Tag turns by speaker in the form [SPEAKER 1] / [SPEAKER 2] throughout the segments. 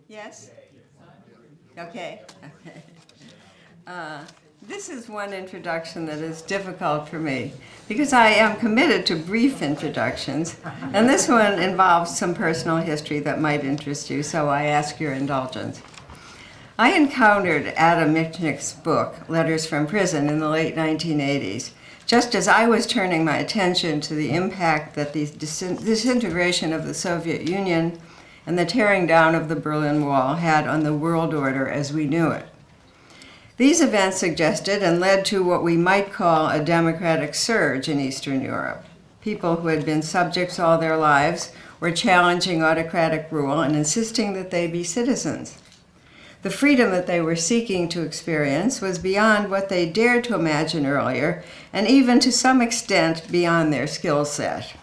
[SPEAKER 1] Yes? Okay. This is one introduction that is difficult for me because I am committed to brief introductions, and this one involves some personal history that might interest you, so I ask your indulgence. I encountered Adam Michnik's book, Letters from Prison, in the late 1980s, just as I was turning my attention to the impact that the disintegration of the Soviet Union and the tearing down of the Berlin Wall had on the world order as we knew it. These events suggested and led to what we might call a democratic surge in Eastern Europe. People who had been subjects all their lives were challenging autocratic rule and insisting that they be citizens. The freedom that they were seeking to experience was beyond what they dared to imagine earlier, and even to some extent beyond their skill set.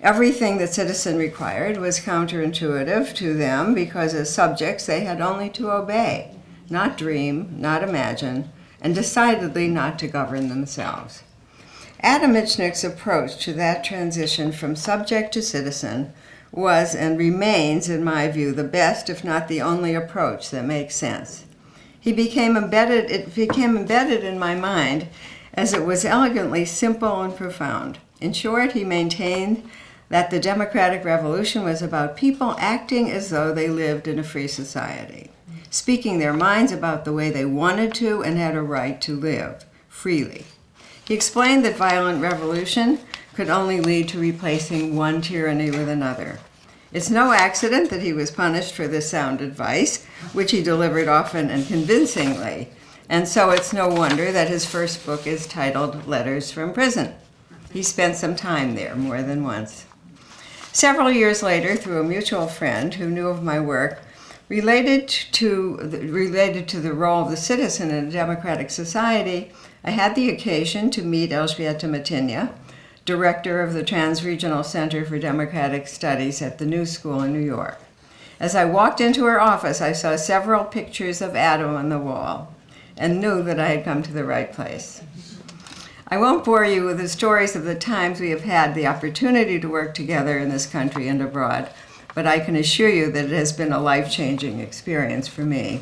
[SPEAKER 1] Everything that citizen required was counterintuitive to them because as subjects they had only to obey, not dream, not imagine, and decidedly not to govern themselves. Adam Michnik's approach to that transition from subject to citizen was and remains, in my view, the best, if not the only approach that makes sense. It became embedded in my mind as it was elegantly simple and profound. In short, he maintained that the democratic revolution was about people acting as though they lived in a free society, speaking their minds about the way they wanted to and had a right to live freely. He explained that violent revolution could only lead to replacing one tyranny with another. It's no accident that he was punished for this sound advice, which he delivered often and convincingly, and so it's no wonder that his first book is titled Letters from Prison. He spent some time there more than once. Several years later, through a mutual friend who knew of my work, related to the role of the citizen in a democratic society, I had the occasion to meet Elzbieta Matynia, director of the Trans-Regional Center for Democratic Studies at the New School in New York. As I walked into her office, I saw several pictures of Adam on the wall and knew that I had come to the right place. I won't bore you with the stories of the times we have had the opportunity to work together in this country and abroad, but I can assure you that it has been a life-changing experience for me.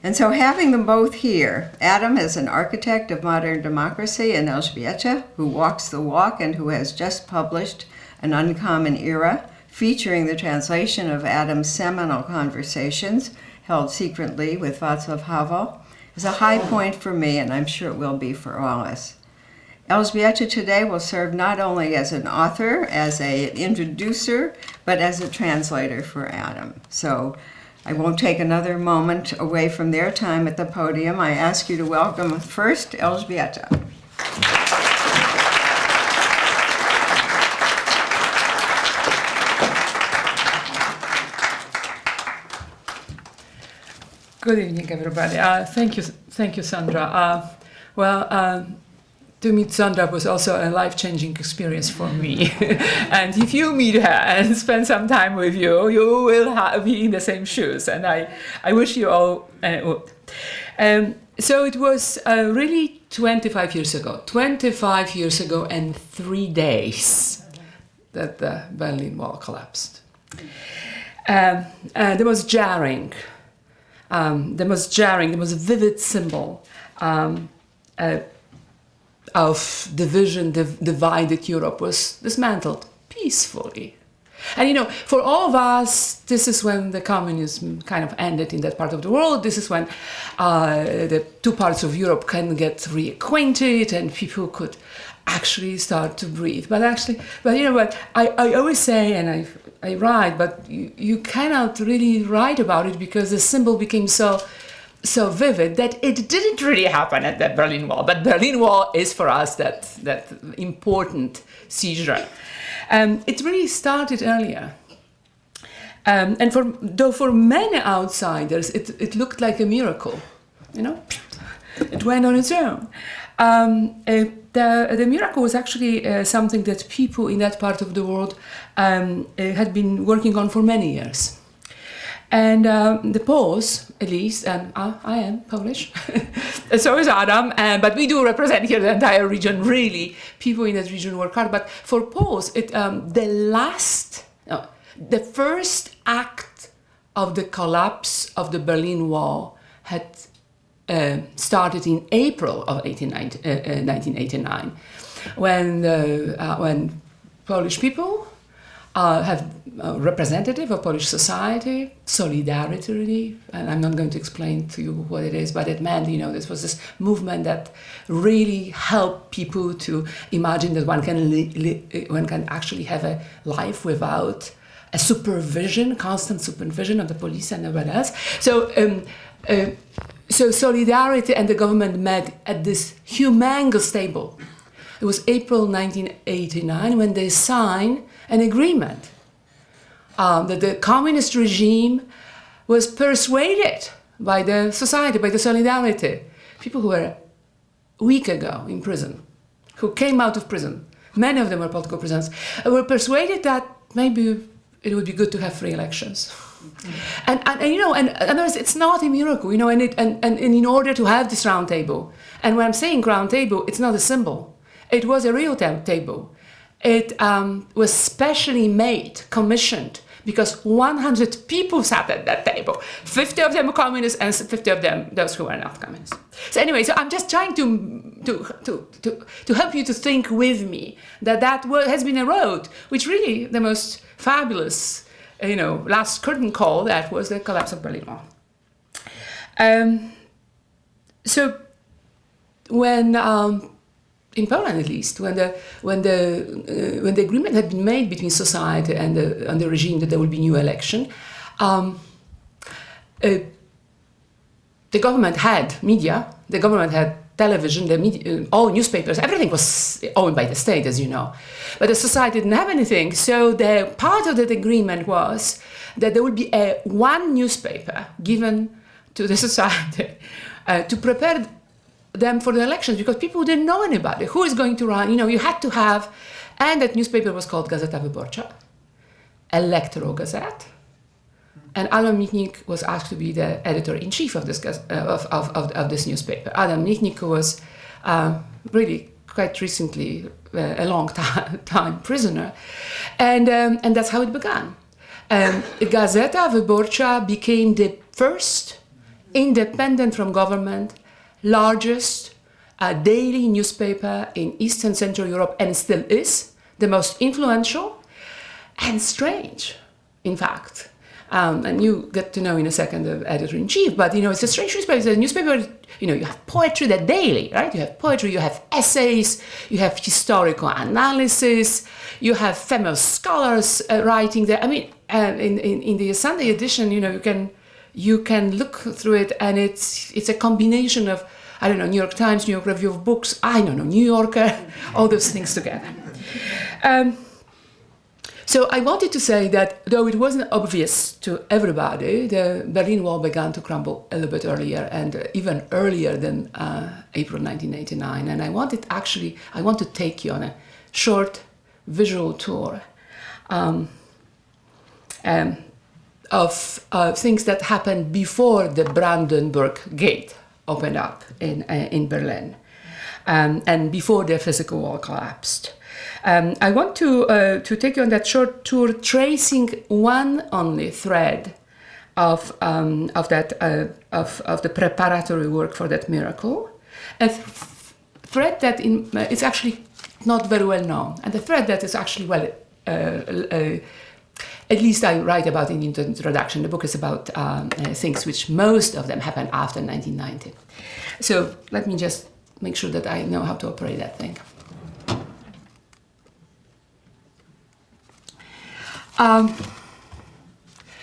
[SPEAKER 1] And so having them both here, Adam is an architect of modern democracy, and Elzbieta, who walks the walk and who has just published An Uncanny Era, featuring the translation of Adam's seminal conversations held secretly with Vaclav Havel, is a high point for me, and I'm sure it will be for all of us. Elzbieta today will serve not only as an author, as an introducer, but as a translator for Adam. So I won't take another moment away from their time at the podium. I ask you to welcome first Elzbieta.
[SPEAKER 2] Good evening, everybody. Thank you, Sandra. To meet Sandra was also a life-changing experience for me. And if you meet her and spend some time with you, you will be in the same shoes. And I wish you all would. So it was really 25 years ago. 25 years ago and 3 days that the Berlin Wall collapsed. There was jarring. There was a vivid symbol of division, divided Europe was dismantled peacefully. And for all of us, this is when the communism kind of ended in that part of the world. This is when the two parts of Europe can get reacquainted and people could actually start to breathe. But you know what, I always say, and I write, but you cannot really write about it because the symbol became so vivid that it didn't really happen at the Berlin Wall. But Berlin Wall is for us that important seizure. It really started earlier. And for many outsiders, it looked like a miracle. It went on its own. The miracle was actually something that people in that part of the world had been working on for many years. And the Poles, at least, I am Polish, so is Adam, but we do represent here the entire region, really. People in that region work hard, but for Poles, the first act of the collapse of the Berlin Wall had started in April of 1989, when Polish people have a representative of Polish society, solidarity, and I'm not going to explain to you what it is, but it meant, this was this movement that really helped people to imagine that one can actually have a life without a constant supervision of the police and everyone else. So solidarity and the government met at this humongous table. It was April 1989 when they signed an agreement that the communist regime was persuaded by the society, by the solidarity. People who were a week ago in prison, who came out of prison, many of them were political prisoners, were persuaded that maybe it would be good to have free elections. And it's not a miracle, and in order to have this round table, and when I'm saying round table, it's not a symbol. It was a real table. It was specially commissioned, because 100 people sat at that table. 50 of them were communists, and 50 of them those who were not communists. So anyway, I'm just trying to help you to think with me that has been a road, which really the most fabulous, last curtain call, that was the collapse of Berlin Wall. So when in Poland, at least, when the agreement had been made between society and the regime that there would be new election, the government had media, the government had television, the media, all newspapers, everything was owned by the state, as you know. But the society didn't have anything, so the part of that agreement was that there would be one newspaper given to the society to prepare them for the elections, because people didn't know anybody. Who is going to run? You had to have, and that newspaper was called Gazeta Wyborcza, electoral gazette. And Adam Michnik was asked to be the editor-in-chief of this of this newspaper. Adam Michnik was really quite recently a long time prisoner, and that's how it began. Gazeta Wyborcza became the first independent from government, largest daily newspaper in Eastern Central Europe, and still is the most influential and strange, in fact. And you get to know in a second the editor-in-chief, but it's a strange newspaper. It's a newspaper, you have poetry that daily, right? You have poetry, you have essays, you have historical analysis, you have famous scholars writing there. I mean, in the Sunday edition, you can look through it, and it's a combination of, New York Times, New York Review of Books, New Yorker, all those things together. So I wanted to say that though it wasn't obvious to everybody, the Berlin Wall began to crumble a little bit earlier, and even earlier than April 1989. And I want to take you on a short visual tour of things that happened before the Brandenburg Gate opened up in Berlin, and before the physical wall collapsed. I want to take you on that short tour, tracing one only thread of the preparatory work for that miracle, a thread that it's actually not very well known, and the thread that is actually at least I write about in the introduction. The book is about things which most of them happened after 1990. So let me just make sure that I know how to operate that thing.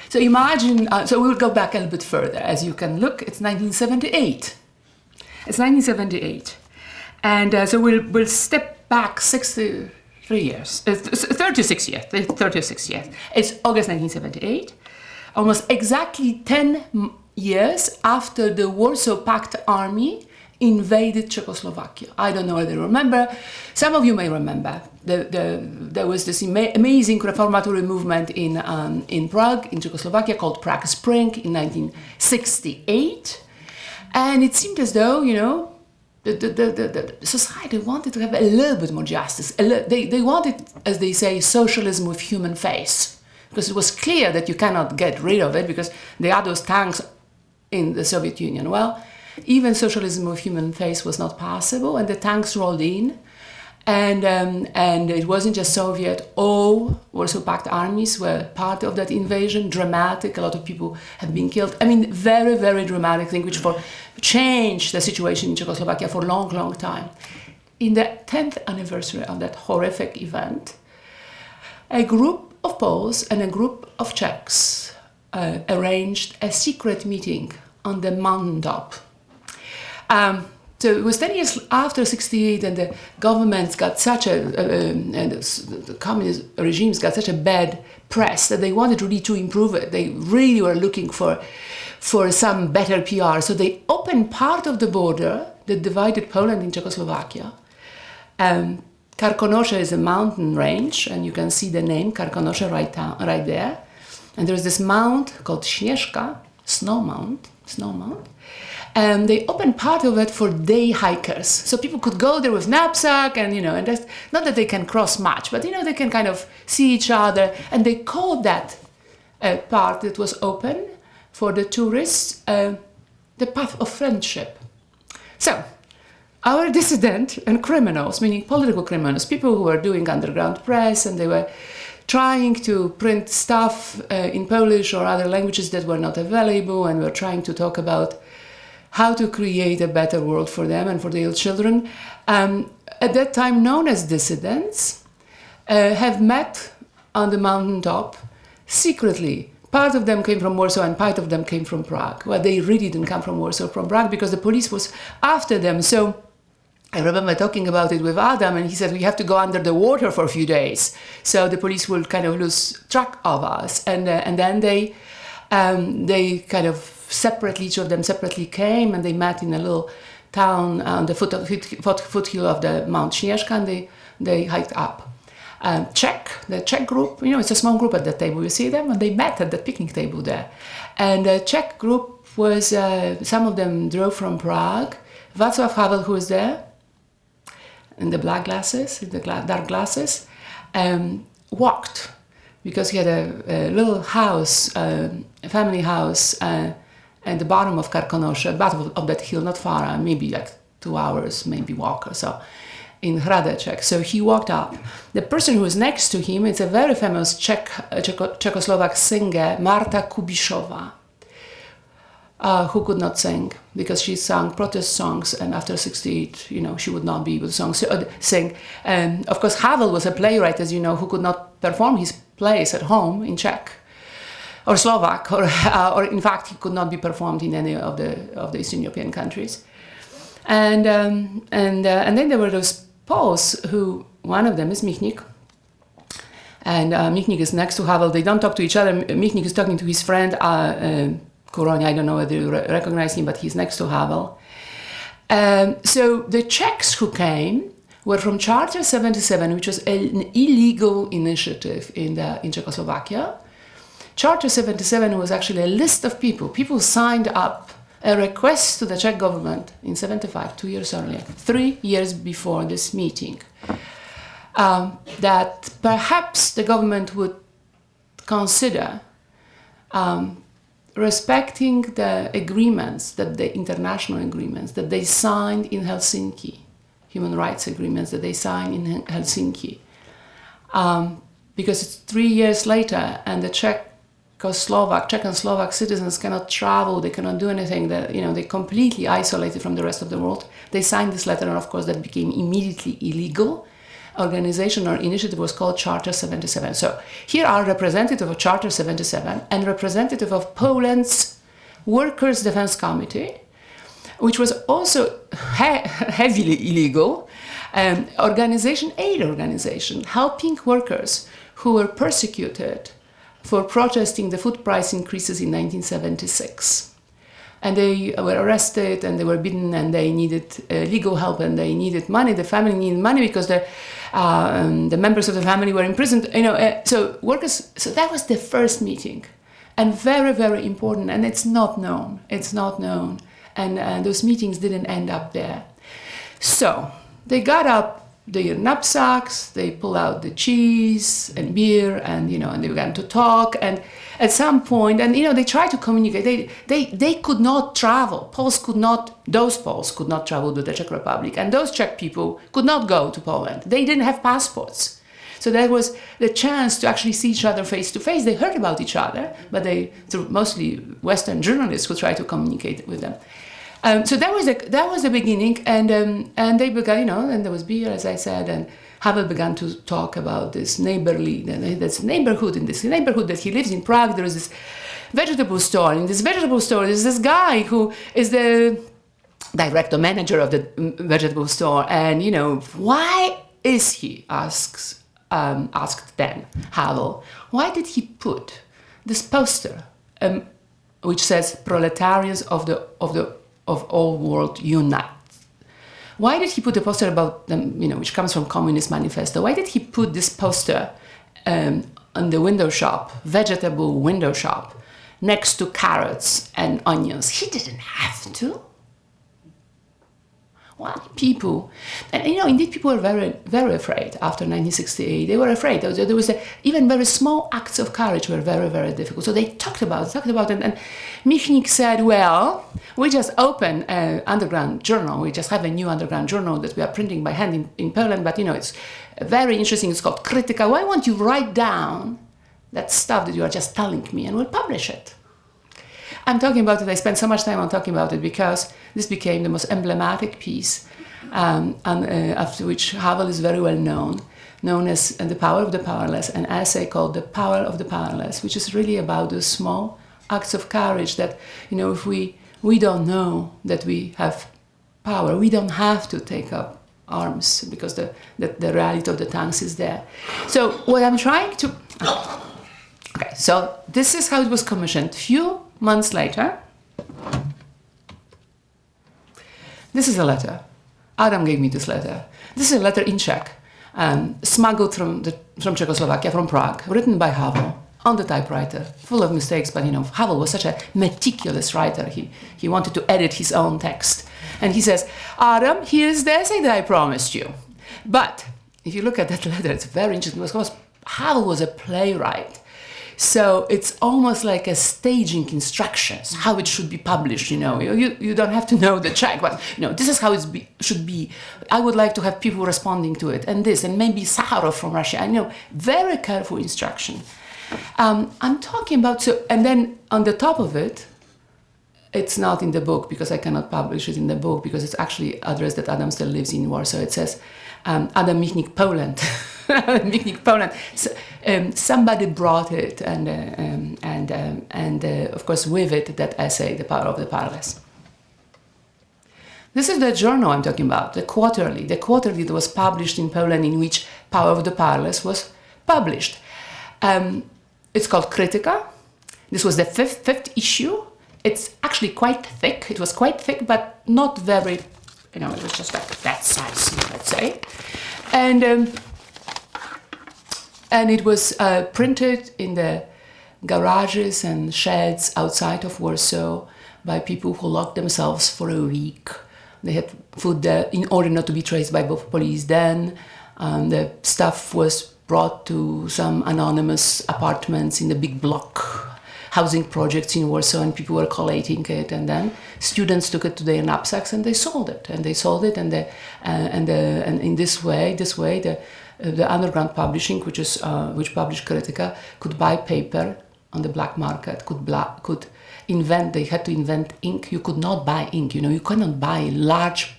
[SPEAKER 2] So imagine, so we will go back a little bit further. As you can look, it's 1978. It's 1978. And so we'll step back 36 years. It's August 1978, almost exactly 10 years after the Warsaw Pact Army invaded Czechoslovakia. I don't know whether you remember. Some of you may remember. There was this amazing reformatory movement in Prague, in Czechoslovakia, called Prague Spring in 1968. And it seemed as though, the society wanted to have a little bit more justice. They wanted, as they say, socialism with human face. because it was clear that you cannot get rid of it because there are those tanks in the Soviet Union. Well, even socialism of human face was not possible, and the tanks rolled in. And it wasn't just Soviet, all Warsaw Pact armies were part of that invasion, dramatic, a lot of people have been killed. I mean, very, very dramatic thing, which changed the situation in Czechoslovakia for a long, long time. In the 10th anniversary of that horrific event, a group of Poles and a group of Czechs arranged a secret meeting on the mountaintop. So it was 10 years after 68, and the governments got such and the communist regimes got such a bad press that they wanted really to improve it. They really were looking for some better PR. So they opened part of the border that divided Poland and Czechoslovakia. Karkonosze is a mountain range, and you can see the name Karkonosze right there. And there's this mount called Śnieżka, snow mount. And they opened part of it for day hikers. So people could go there with knapsack and that's not that they can cross much, but they can kind of see each other. And they called that part that was open for the tourists the path of friendship. So our dissident and criminals, meaning political criminals, people who were doing underground press, and they were trying to print stuff in Polish or other languages that were not available, and were trying to talk about how to create a better world for them and for their children, at that time known as dissidents, have met on the mountaintop secretly. Part of them came from Warsaw and part of them came from Prague. Well, they really didn't come from Warsaw, from Prague, because the police was after them. So I remember talking about it with Adam, and he said, we have to go under the water for a few days. So the police will kind of lose track of us. And then they kind of separately, each of them separately came, and they met in a little town on the foothill of the Mount Śnieżka, and they hiked up. The Czech group, it's a small group at that table, you see them, and they met at the picnic table there. And the Czech group was, some of them drove from Prague. Vaclav Havel, who was there, in the black glasses, in the dark glasses, walked, because he had a little house, a family house, at the bottom of Karkonosze, bottom of that hill, not far, maybe like 2 hours, maybe walk or so, in Hradeček. So he walked up. The person who was next to him is a very famous Czechoslovak singer, Marta Kubišová, who could not sing because she sang protest songs, and after 68, she would not be able to sing. Of course, Havel was a playwright, as you know, who could not perform his plays at home in Czech or Slovak, or in fact, he could not be performed in any of the Eastern European countries. And then there were those Poles who, one of them is Michnik, and Michnik is next to Havel. They don't talk to each other. Michnik is talking to his friend Kuroń. I don't know whether you recognize him, but he's next to Havel. So the Czechs who came were from Charter 77, which was an illegal initiative in Czechoslovakia. Charter 77 was actually a list of people. People signed up a request to the Czech government in 75, 2 years earlier, 3 years before this meeting, that perhaps the government would consider respecting the agreements, the international agreements that they signed in Helsinki, human rights agreements that they signed in Helsinki. Because it's 3 years later, and the Czech and Slovak citizens cannot travel, they cannot do anything, they're completely isolated from the rest of the world. They signed this letter, and of course that became immediately illegal. Organization or initiative was called Charter 77. So here are representative of Charter 77 and representative of Poland's Workers' Defense Committee, which was also heavily illegal, aid organization helping workers who were persecuted for protesting the food price increases in 1976. And they were arrested, and they were beaten, and they needed legal help, and they needed money. The family needed money because the members of the family were imprisoned. So workers. So that was the first meeting, and very, very important. And it's not known. And those meetings didn't end up there. So they got up their knapsacks, they pull out the cheese and beer, and and they began to talk. And at some point, and they try to communicate. They could not travel. Those Poles could not travel to the Czech Republic, and those Czech people could not go to Poland. They didn't have passports. So there was the chance to actually see each other face to face. They heard about each other, but through mostly Western journalists who tried to communicate with them. So that was the beginning, and they began, and there was beer, as I said, and Havel began to talk about this neighborhood. In this neighborhood that he lives in Prague, there is this vegetable store. In this vegetable store, there's this guy who is the director, manager of the vegetable store, and why is he? Asked then Havel, why did he put this poster, which says "Proletarians of all world unite"? Why did he put a poster about them, which comes from Communist Manifesto? Why did he put this poster on the window shop, vegetable window shop, next to carrots and onions? He didn't have to. Why people? And indeed, people were very, very afraid after 1968. They were afraid. There was even very small acts of courage were very, very difficult. So they talked about it. And Michnik said, well, we just opened an underground journal. We just have a new underground journal that we are printing by hand in Poland. But, it's very interesting. It's called Kritika. Why won't you write down that stuff that you are just telling me, and we'll publish it? I'm talking about it, I spent so much time on talking about it because this became the most emblematic piece, after which Havel is very well known as The Power of the Powerless, an essay called The Power of the Powerless, which is really about those small acts of courage that, if we don't know that we have power, we don't have to take up arms because the reality of the tanks is there. So what I'm trying to... Okay, so this is how it was commissioned. Few months later, this is a letter. Adam gave me this letter. This is a letter in Czech, smuggled from Czechoslovakia, from Prague, written by Havel on the typewriter, full of mistakes. But Havel was such a meticulous writer. He wanted to edit his own text, and he says, "Adam, here's the essay that I promised you." But if you look at that letter, it's very interesting because Havel was a playwright. So it's almost like a staging instructions, how it should be published, You don't have to know the Czech, but, this is how it should be. I would like to have people responding to it, and this, and maybe Sakharov from Russia. Very careful instruction. I'm talking about, and then on the top of it, it's not in the book because I cannot publish it in the book because it's actually addressed that Adam still lives in Warsaw. It says, Adam Michnik, Poland. Michnik, Poland. So, somebody brought it, and of course with it that essay, The Power of the Powerless. This is the journal I'm talking about, the quarterly that was published in Poland, in which Power of the Powerless was published. It's called Kritika. This was the fifth issue. It's actually quite thick. It was quite thick, but not very, it was just like that size, let's say. And it was printed in the garages and sheds outside of Warsaw by people who locked themselves for a week. They had food there in order not to be traced by both police. Then the stuff was brought to some anonymous apartments in the big block housing projects in Warsaw, and people were collating it. And then students took it to their knapsacks and they sold it. And in this way, the underground publishing, which published Kritika, could buy paper on the black market, could invent. They had to invent ink. You could not buy ink. You cannot buy large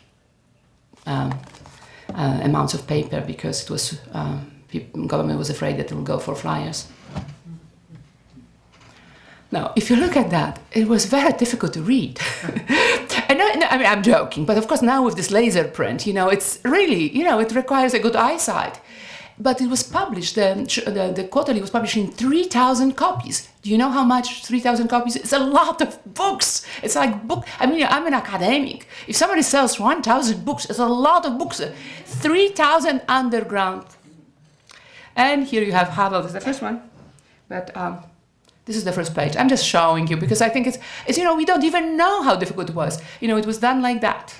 [SPEAKER 2] amounts of paper because it was government was afraid that it would go for flyers. Now, if you look at that, it was very difficult to read. And I'm joking, but of course now with this laser print, it's really, it requires a good eyesight. But it was published, the quarterly was published in 3,000 copies. Do you know how much 3,000 copies? It's a lot of books. It's like I'm an academic. If somebody sells 1,000 books, it's a lot of books. 3,000 underground. And here you have Havel, this is the first one. But this is the first page. I'm just showing you because I think it's we don't even know how difficult it was. It was done like that.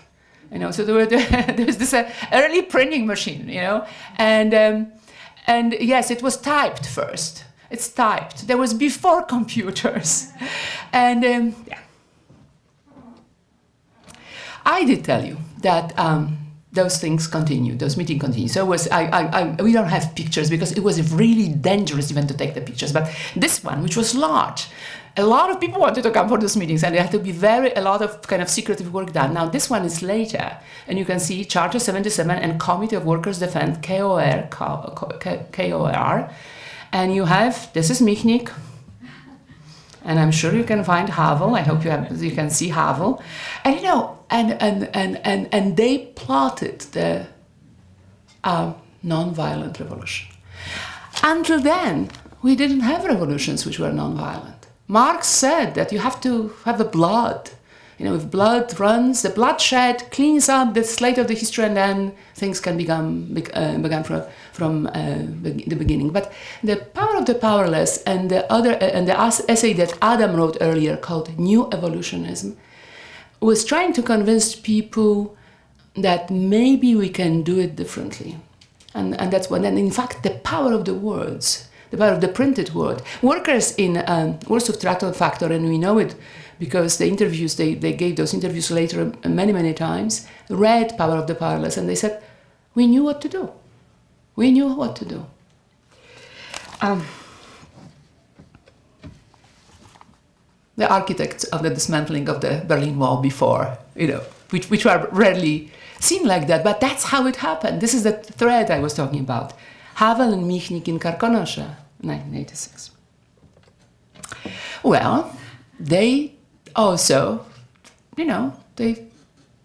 [SPEAKER 2] You know, so there was this early printing machine, you know, and yes, it was typed first. It's typed. There was before computers, and yeah. I did tell you that those things continue, those meetings continue. So we don't have pictures because it was really dangerous even to take the pictures. But this one, which was large, a lot of people wanted to come for those meetings, and there had to be a lot of kind of secretive work done. Now this one is later, and you can see Charter 77 and Committee of Workers Defense, KOR, and you have, this is Michnik, and I'm sure you can find Havel. I hope you can see Havel, and you know, and they plotted the non-violent revolution. Until then, we didn't have revolutions which were non-violent. Marx said that you have to have the blood. You know, if blood runs, the bloodshed cleans up the slate of the history, and then things can began from the beginning. But the power of the powerless and the essay that Adam wrote earlier called New Evolutionism was trying to convince people that maybe we can do it differently, and that's what. And in fact, the power of the words. The power of the printed word. Workers in Warsaw Traktor Factory, and we know it because the interviews, they gave those interviews later many, many times, read Power of the Powerless, and they said, we knew what to do. We knew what to do. The architects of the dismantling of the Berlin Wall before, you know, which were rarely seen like that, but that's how it happened. This is the thread I was talking about. Havel and Michnik in Karkonosze, 1986. Well, they also, you know, they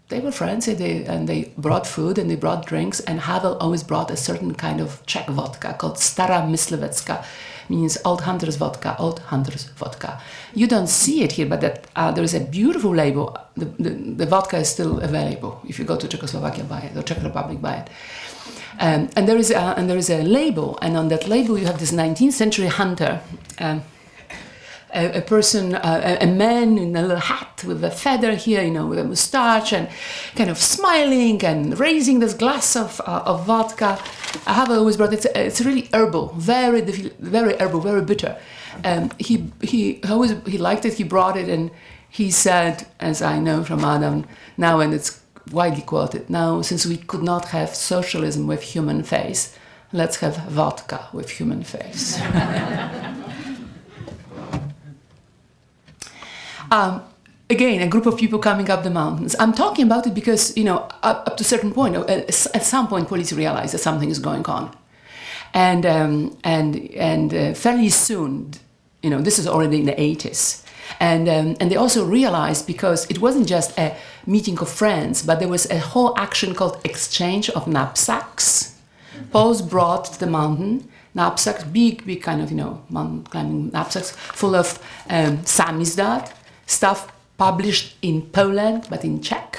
[SPEAKER 2] were friends, and they brought food and they brought drinks, and Havel always brought a certain kind of Czech vodka called Stara Myslivecka, means Old Hunter's Vodka, Old Hunter's Vodka. You don't see it here, but there is a beautiful label. The vodka is still available if you go to Czechoslovakia, buy it, or Czech Republic, buy it. And there is a label, and on that label you have this 19th century hunter, a person, a man in a little hat with a feather here, you know, with a moustache, and kind of smiling and raising this glass of vodka. I have always brought it. It's really herbal, very herbal, very bitter. He liked it. He brought it, and he said, as I know from Adam now, and it's widely quoted, now, since we could not have socialism with human face, let's have vodka with human face. Again, a group of people coming up the mountains. I'm talking about it because, you know, up to a certain point, at some point, police realize that something is going on. And fairly soon, you know, this is already in the 80s. And they also realized, because it wasn't just a meeting of friends, but there was a whole action called exchange of knapsacks. Poles brought to the mountain knapsacks, big kind of, you know, mountain climbing knapsacks full of samizdat, stuff published in Poland, but in Czech.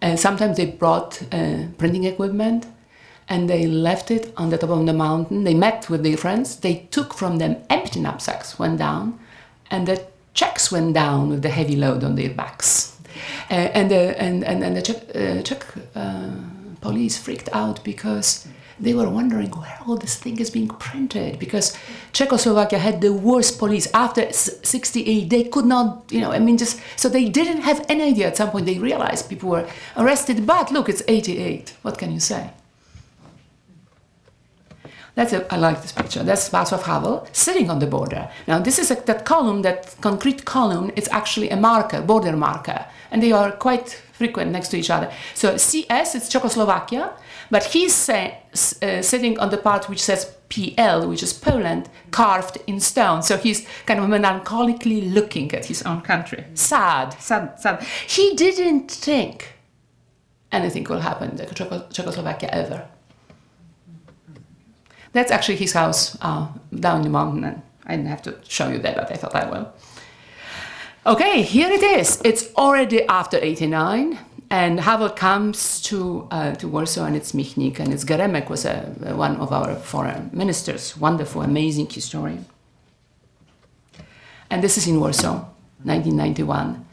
[SPEAKER 2] And sometimes they brought printing equipment, and they left it on the top of the mountain. They met with their friends. They took from them empty knapsacks, went down, and the Czechs went down with the heavy load on their backs. And the Czech police freaked out because they were wondering where all this thing is being printed, because Czechoslovakia had the worst police. After 68, they could not, you know, I mean, just, so they didn't have any idea. At some point they realized people were arrested, but look, it's 88. What can you say? I like this picture. That's Vaclav Havel sitting on the border. Now this is that column, that concrete column, it's actually a marker, border marker, and they are quite frequent next to each other. So CS, it's Czechoslovakia, but he's sitting on the part which says PL, which is Poland, carved in stone. So he's kind of melancholically looking at his own country. Sad. He didn't think anything will happen to Czechoslovakia ever. That's actually his house down the mountain, and I didn't have to show you that, but I thought I will. Okay, here it is. It's already after 89, and Havel comes to Warsaw, and it's Michnik, and it's Geremek was one of our foreign ministers, wonderful, amazing historian. And this is in Warsaw, 1991.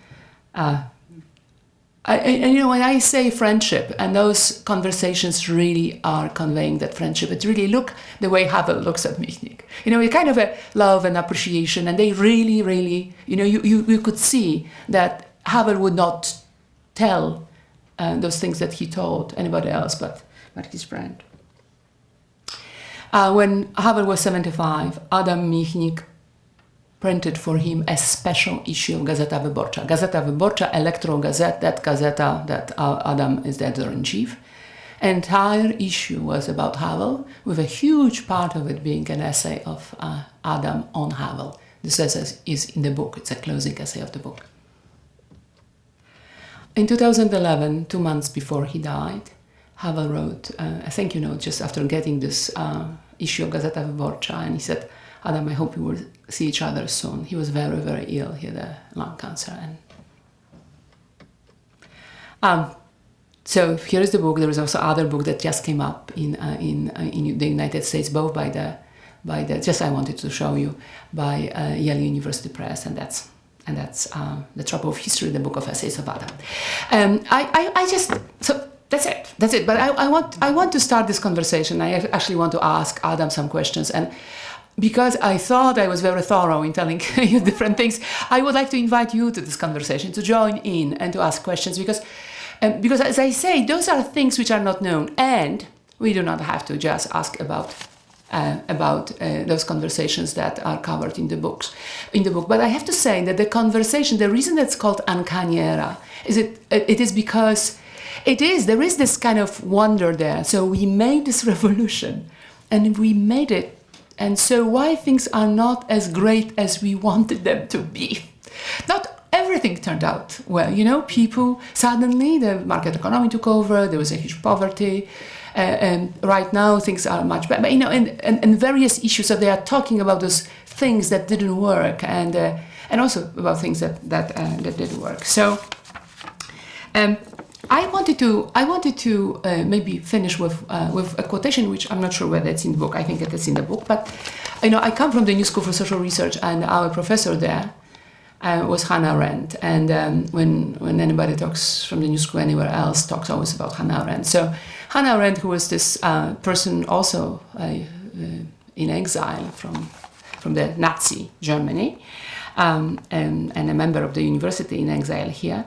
[SPEAKER 2] And when I say friendship, and those conversations really are conveying that friendship, it's really look the way Havel looks at Michnik. A kind of a love and appreciation, and they really, really, you could see that Havel would not tell those things that he told anybody else but his friend. When Havel was 75, Adam Michnik printed for him a special issue of Gazeta Wyborcza. Gazeta Wyborcza, Electro Gazette, that Gazeta that Adam is the editor-in-chief. Entire issue was about Havel, with a huge part of it being an essay of Adam on Havel. This essay is in the book. It's a closing essay of the book. In 2011, 2 months before he died, Havel wrote a thank you note just after getting this issue of Gazeta Wyborcza, and he said, Adam, I hope we will see each other soon. He was very, very ill. He had a lung cancer. So here is the book. There is also other book that just came up in the United States, both by the just I wanted to show you, by Yale University Press, and that's The Trouble of History, the book of essays of Adam. So that's it. But I want to start this conversation. I actually want to ask Adam some questions, and because I thought I was very thorough in telling you different things, I would like to invite you to this conversation, to join in and to ask questions, because as I say, those are things which are not known, and we do not have to just ask about those conversations that are covered in the book. But I have to say that the conversation, the reason it's called Uncanny Era, is because there is this kind of wonder there. So we made this revolution, and we made it. And so why things are not as great as we wanted them to be? Not everything turned out well. People, suddenly the market economy took over, there was a huge poverty, and right now things are much better. And various issues, so they are talking about those things that didn't work, and also about things that did work. So I wanted to maybe finish with a quotation, which I'm not sure whether it's in the book. I think it is in the book, but I come from the New School for Social Research, and our professor there was Hannah Arendt. And when anybody talks from the New School anywhere else, talks always about Hannah Arendt. So Hannah Arendt, who was this person also in exile from the Nazi Germany, and a member of the university in exile here,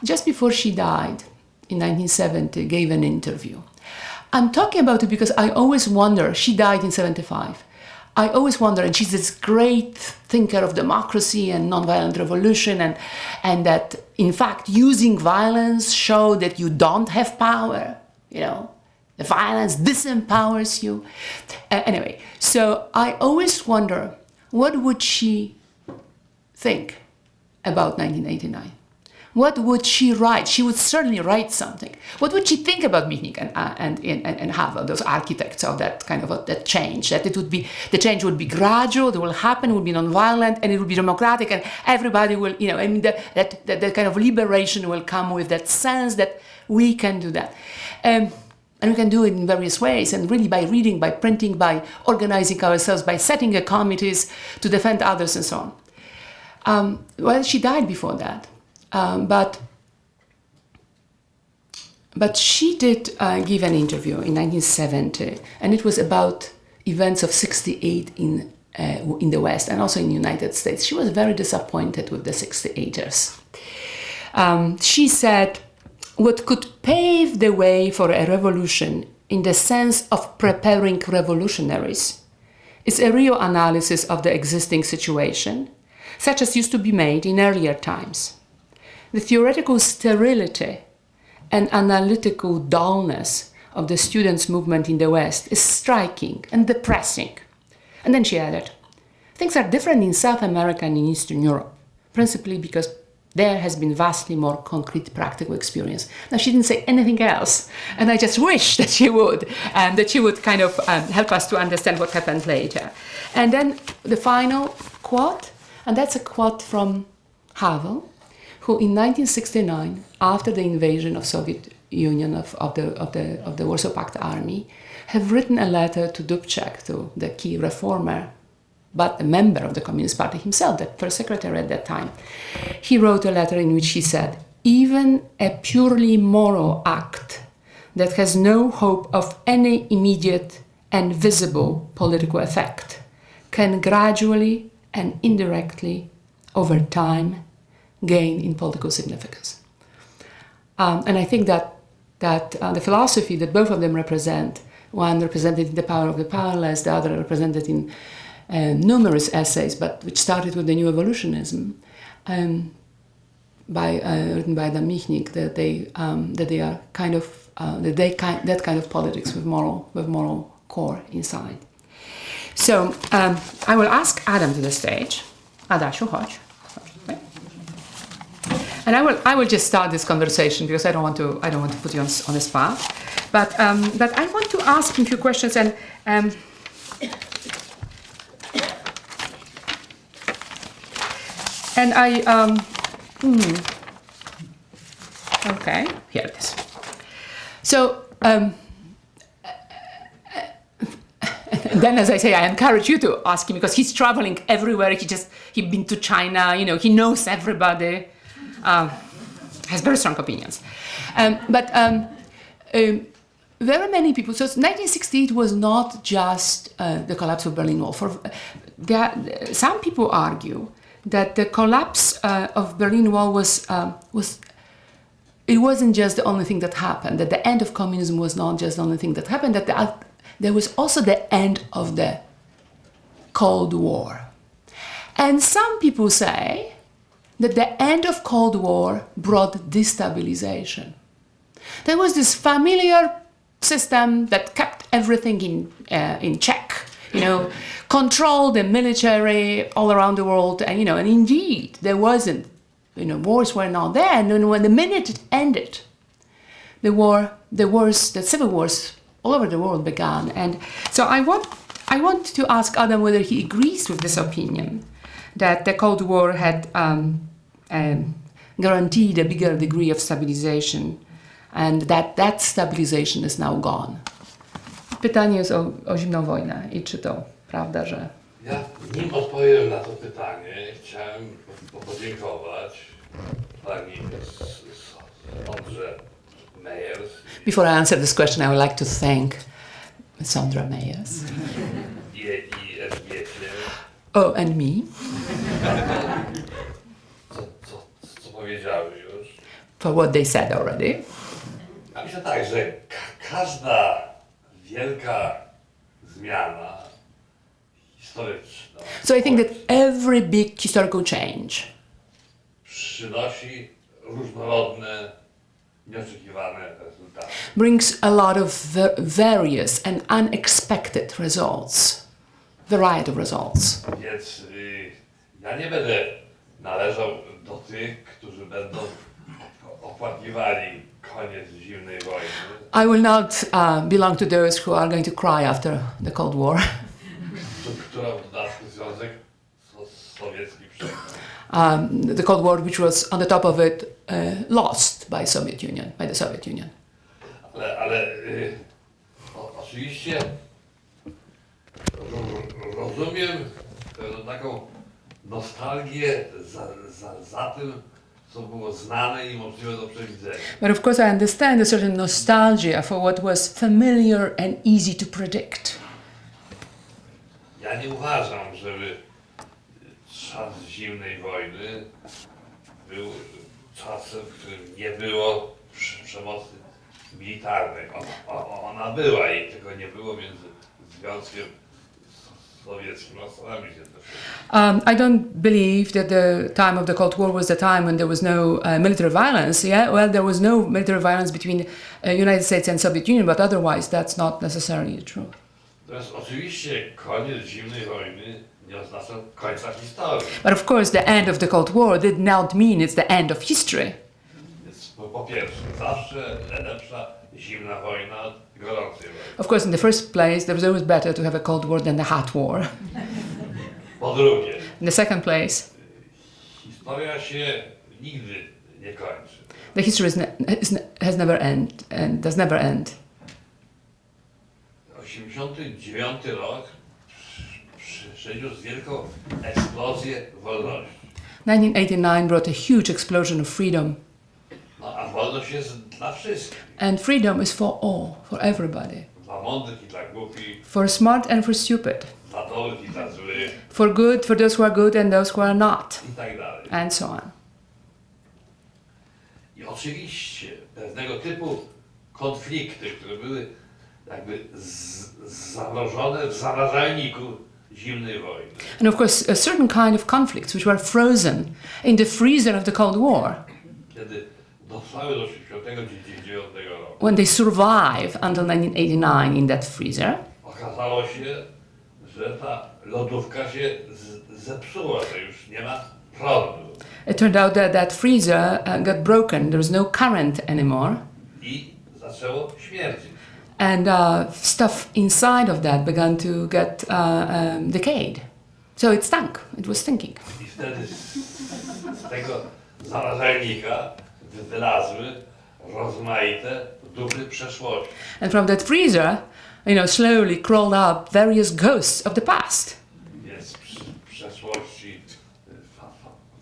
[SPEAKER 2] just before she died, in 1970, gave an interview. I'm talking about it because I always wonder, she died in 75. I always wonder, and she's this great thinker of democracy and nonviolent revolution, and that, in fact, using violence show that you don't have power, the violence disempowers you. Anyway, so I always wonder, what would she think about 1989? What would she write? She would certainly write something. What would she think about Michnik and Havel, those architects of that kind of that change? That the change would be gradual, it will happen, it will be nonviolent, and it will be democratic, and everybody will, that kind of liberation will come with that sense that we can do that. And we can do it in various ways, and really by reading, by printing, by organizing ourselves, by setting committees to defend others, and so on. Well, she died before that. But she did give an interview in 1970, and it was about events of '68 in the West and also in the United States. She was very disappointed with the '68ers. She said, what could pave the way for a revolution in the sense of preparing revolutionaries is a real analysis of the existing situation, such as used to be made in earlier times. The theoretical sterility and analytical dullness of the students' movement in the West is striking and depressing. And then she added, things are different in South America and in Eastern Europe, principally because there has been vastly more concrete practical experience. Now, she didn't say anything else, and I just wish that she would, and that she would kind of help us to understand what happened later. And then the final quote, and that's a quote from Havel, who in 1969, after the invasion of Soviet Union of the Warsaw Pact army, have written a letter to Dubček, to the key reformer, but a member of the Communist Party himself, the first secretary at that time. He wrote a letter in which he said, even a purely moral act that has no hope of any immediate and visible political effect can gradually and indirectly, over time, gain in political significance. And I think that the philosophy that both of them represent, one represented in The Power of the Powerless, the other represented in numerous essays, but which started with the New Evolutionism, written by Adam Michnik, that they are kind of that kind of politics with moral core inside. So I will ask Adam to the stage. Adasiu, chodź. And I will just start this conversation because I don't want to put you on the spot, but I want to ask him a few questions and. And okay, here it is. So, then, as I say, I encourage you to ask him because he's traveling everywhere. He's been to China. You know, he knows everybody. Has very strong opinions. Very many people. So, 1968 was not just the collapse of Berlin Wall. Some people argue that the collapse of Berlin Wall it wasn't just the only thing that happened, that the end of communism was not just the only thing that happened, that there was also the end of the Cold War. And some people say that the end of Cold War brought destabilization. There was this familiar system that kept everything in check, you know, controlled the military all around the world, and and indeed there wasn't, wars were not there. And when the minute it ended, the civil wars all over the world began. And so I want to ask Adam whether he agrees with this opinion that the Cold War had guaranteed a bigger degree of stabilization, and that stabilization is now gone. Pytanie jest o zimną wojnę i czy to prawda, że...
[SPEAKER 3] Ja nim odpowiem na to pytanie, chciałem podziękować pani Sandrze Meyers.
[SPEAKER 2] Before I answer this question, I would like to thank Sandra Meyers.
[SPEAKER 3] I Elzbiecie.
[SPEAKER 2] Oh, and me.
[SPEAKER 3] Co powiedziały już.
[SPEAKER 2] For what they said already.
[SPEAKER 3] A myślę tak, że każda wielka zmiana historyczna.
[SPEAKER 2] So I think that every big historical change
[SPEAKER 3] przynosi różnorodne, nieoczekiwane rezultaty.
[SPEAKER 2] brings a lot of various and unexpected results, variety of results.
[SPEAKER 3] Więc ja nie będę należał do tych, którzy będą opłakiwali koniec zimnej wojny.
[SPEAKER 2] I will not belong to those who are going to cry after the Cold War.
[SPEAKER 3] Która w dodatku Związek Sowiecki przegrał.
[SPEAKER 2] The Cold War, which was on the top of it, lost by the Soviet Union.
[SPEAKER 3] Ale oczywiście rozumiem pewną taką nostalgię za tym, co było znane i możliwe do przewidzenia.
[SPEAKER 2] But of course I understand a certain nostalgia for what was familiar and easy to predict.
[SPEAKER 3] Ja nie uważam, żeby czas zimnej wojny był czasem, w którym nie było przemocy militarnej. Ona była i tego nie było między Związkiem Sowieckim a Stanami Zjednoczonymi.
[SPEAKER 2] I don't believe that the time of the Cold War was the time when there was no military violence. Yeah, well, there was no military violence between United States and Soviet Union, but otherwise that's not necessarily true.
[SPEAKER 3] Natomiast oczywiście koniec zimnej wojny nie oznacza końca historii.
[SPEAKER 2] But of course the end of the Cold War did not mean it's the end of history.
[SPEAKER 3] Więc po pierwsze, zawsze lepsza zimna wojna od gorącej wojny.
[SPEAKER 2] Of course, in the first place, there was always better to have a Cold War than the hot war.
[SPEAKER 3] Po drugie,
[SPEAKER 2] In the second place,
[SPEAKER 3] historia się nigdy nie kończy.
[SPEAKER 2] the history has never end and does never end.
[SPEAKER 3] 89 rok przyniósł wielką eksplozję wolności.
[SPEAKER 2] 1989 brought a huge explosion of freedom.
[SPEAKER 3] wolność jest dla wszystkich.
[SPEAKER 2] And freedom is for all, for everybody.
[SPEAKER 3] Dla mądrych i dla głupich,
[SPEAKER 2] For smart and for stupid.
[SPEAKER 3] dla dobrych i dla złych
[SPEAKER 2] For good, for those who are good and those who are not.
[SPEAKER 3] i tak dalej.
[SPEAKER 2] And so on.
[SPEAKER 3] I oczywiście pewnego typu konflikty, które były jakby zamrożone w zamrażalniku zimnej wojny.
[SPEAKER 2] And of course, a certain kind of conflicts which were frozen in the freezer of the Cold War,
[SPEAKER 3] Kiedy dotrwały do 1989 roku,
[SPEAKER 2] when they survived until 1989 in that freezer,
[SPEAKER 3] okazało się, że ta lodówka się zepsuła, że już nie ma prądu.
[SPEAKER 2] it turned out that that freezer got broken. There was no current anymore.
[SPEAKER 3] I zaczęło śmierdzić.
[SPEAKER 2] And stuff inside of that began to get decayed. So it stunk. It was stinking.
[SPEAKER 3] I wtedy z tego zamrażalnika wylazły rozmaite duchy przeszłości.
[SPEAKER 2] And from that freezer, slowly crawled up various ghosts of the past.
[SPEAKER 3] Więc przeszłości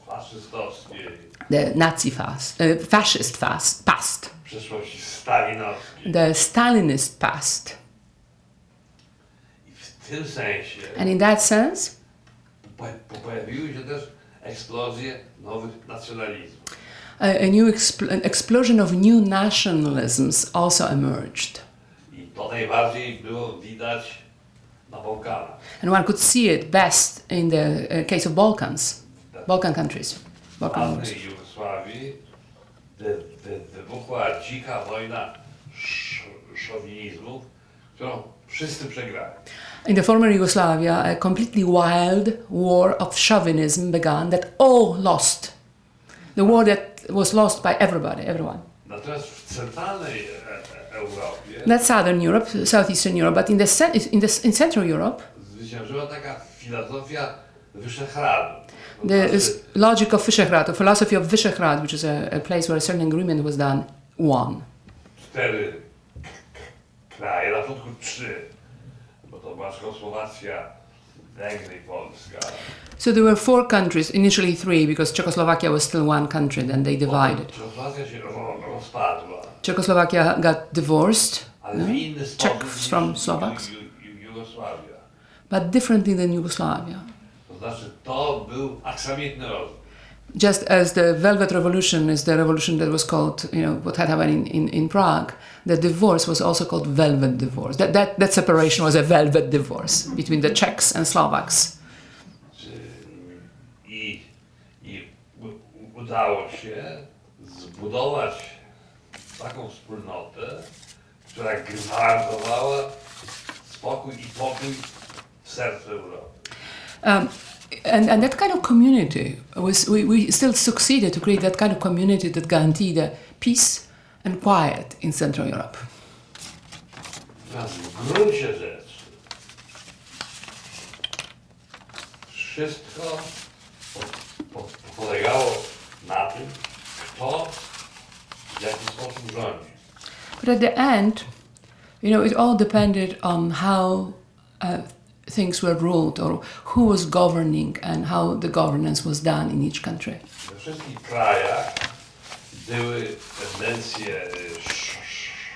[SPEAKER 3] faszystowskiej,
[SPEAKER 2] The Nazi fascist past,
[SPEAKER 3] przeszłości stalinowskiej.
[SPEAKER 2] the Stalinist past.
[SPEAKER 3] I w tym sensie
[SPEAKER 2] And in that sense,
[SPEAKER 3] pojawiły się też eksplozje nowych nacjonalizmów.
[SPEAKER 2] an explosion of new nationalisms also emerged.
[SPEAKER 3] I to najbardziej było widać na Bałkanach.
[SPEAKER 2] And one could see it best in the case of Balkan countries. Balkan wars.
[SPEAKER 3] W dawnej Jugosławii wybuchła dzika wojna szowinizmów, którą wszyscy przegrali.
[SPEAKER 2] In the former Yugoslavia, a completely wild war of chauvinism began that all lost. The war that was lost by everyone.
[SPEAKER 3] Natomiast w centralnej Europie
[SPEAKER 2] That's Southern Europe, Southeastern Europe, but in Central Europe,
[SPEAKER 3] zwyciężyła taka filozofia Wyszehradu.
[SPEAKER 2] the logic of Visegrad, or philosophy of Visegrad, which is a place where a certain agreement was done, won.
[SPEAKER 3] 4 kraje, na początku 3, bo to była Czechoslowacja, Węgry i Polska.
[SPEAKER 2] So there were 4 countries, initially 3, because Czechoslovakia was still one country, then they divided.
[SPEAKER 3] Czechoslowacja się rozpadła,
[SPEAKER 2] Czechoslovakia got divorced,
[SPEAKER 3] ale w inny sposób
[SPEAKER 2] Czechs from
[SPEAKER 3] niż
[SPEAKER 2] Slovaks,
[SPEAKER 3] Jugosławia.
[SPEAKER 2] but differently than Yugoslavia.
[SPEAKER 3] To znaczy, to był aksamitny rozwój.
[SPEAKER 2] Just as the Velvet Revolution is the revolution that was called, what had happened in Prague, the divorce was also called Velvet Divorce. That separation was a velvet divorce between the Czechs and Slovaks.
[SPEAKER 3] I udało się zbudować taką wspólnotę, która gwarantowała spokój i pokój w sercu Europy.
[SPEAKER 2] And that kind of community we still succeeded to create that kind of community that guaranteed peace and quiet in Central Europe.
[SPEAKER 3] Natomiast w gruncie rzeczy wszystko polegało na tym, kto w jaki sposób rządzi.
[SPEAKER 2] But at the end, it all depended on how things were ruled, or who was governing and how the governance was done in each country.
[SPEAKER 3] We wszystkich krajach były tendencje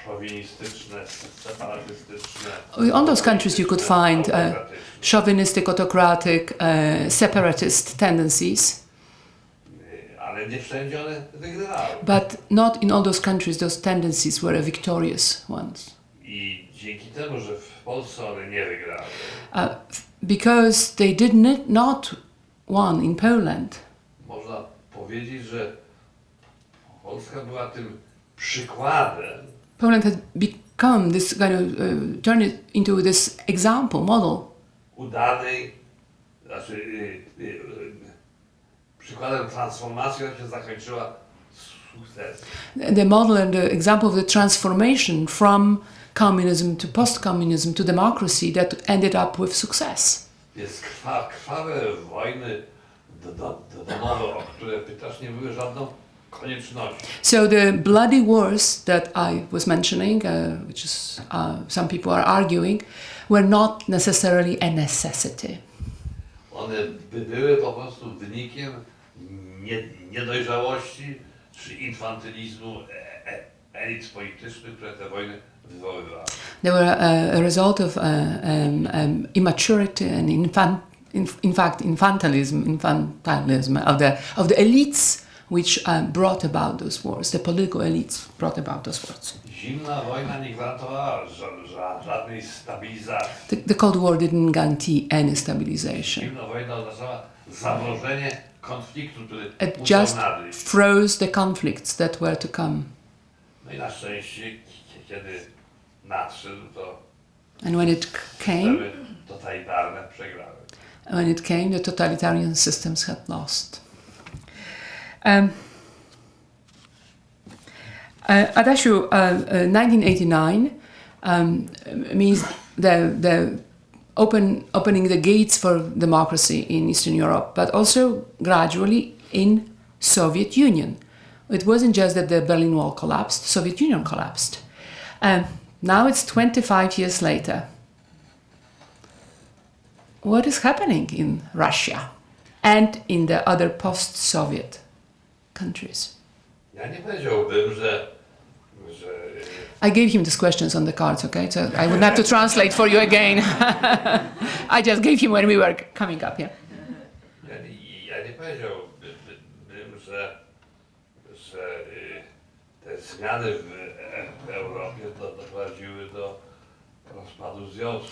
[SPEAKER 3] szowinistyczne, separatystyczne.
[SPEAKER 2] On those countries you could find chauvinistic, autocratic, separatist tendencies.
[SPEAKER 3] Ale nie wszędzie one wygrywały.
[SPEAKER 2] But not in all those countries those tendencies were victorious ones.
[SPEAKER 3] I dzięki temu, że w Polsce one nie wygrały,
[SPEAKER 2] because they did not won in Poland.
[SPEAKER 3] można powiedzieć, że Polska była tym przykładem
[SPEAKER 2] Poland had become this kind of turned it into this example model.
[SPEAKER 3] udanej, przykładem transformacji, która się zakończyła sukcesem.
[SPEAKER 2] The model and the example of the transformation from communism to post-communism to democracy that ended up with success.
[SPEAKER 3] Jest krwawe wojny domowe, o które pytasz, nie były żadną koniecznością.
[SPEAKER 2] So the bloody wars that I was mentioning, which is some people are arguing, were not necessarily a necessity.
[SPEAKER 3] One były po prostu wynikiem niedojrzałości czy infantylizmu elit politycznych, które te wojny wywoływały.
[SPEAKER 2] They were a result of immaturity and in fact infantilism of the elites which brought about those wars. The political elites brought about those wars.
[SPEAKER 3] Zimna wojna nie gwarantowała żadnej stabilizacji.
[SPEAKER 2] The Cold War didn't guarantee any stabilization.
[SPEAKER 3] Zimna wojna oznaczała zamrożenie konfliktu, który
[SPEAKER 2] It
[SPEAKER 3] musiał
[SPEAKER 2] just
[SPEAKER 3] nadejść.
[SPEAKER 2] froze the conflicts that were to come.
[SPEAKER 3] No i na szczęście, kiedy nadszedł, to
[SPEAKER 2] And when it came,
[SPEAKER 3] systemy totalitarne przegrały.
[SPEAKER 2] the totalitarian systems had lost. Adasiu, 1989 means the opening the gates for democracy in Eastern Europe, but also gradually in Soviet Union. It wasn't just that the Berlin Wall collapsed, Soviet Union collapsed. Now it's 25 years later. What is happening in Russia and in the other post-Soviet countries?
[SPEAKER 3] Ja nie powiedziałbym, że
[SPEAKER 2] I gave him these questions on the cards, okay? So I wouldn't have to translate for you again. I just gave him when we were coming up here.
[SPEAKER 3] ja nie powiedziałbym, że te zmiany w Europie doprowadziły do rozpadu związku.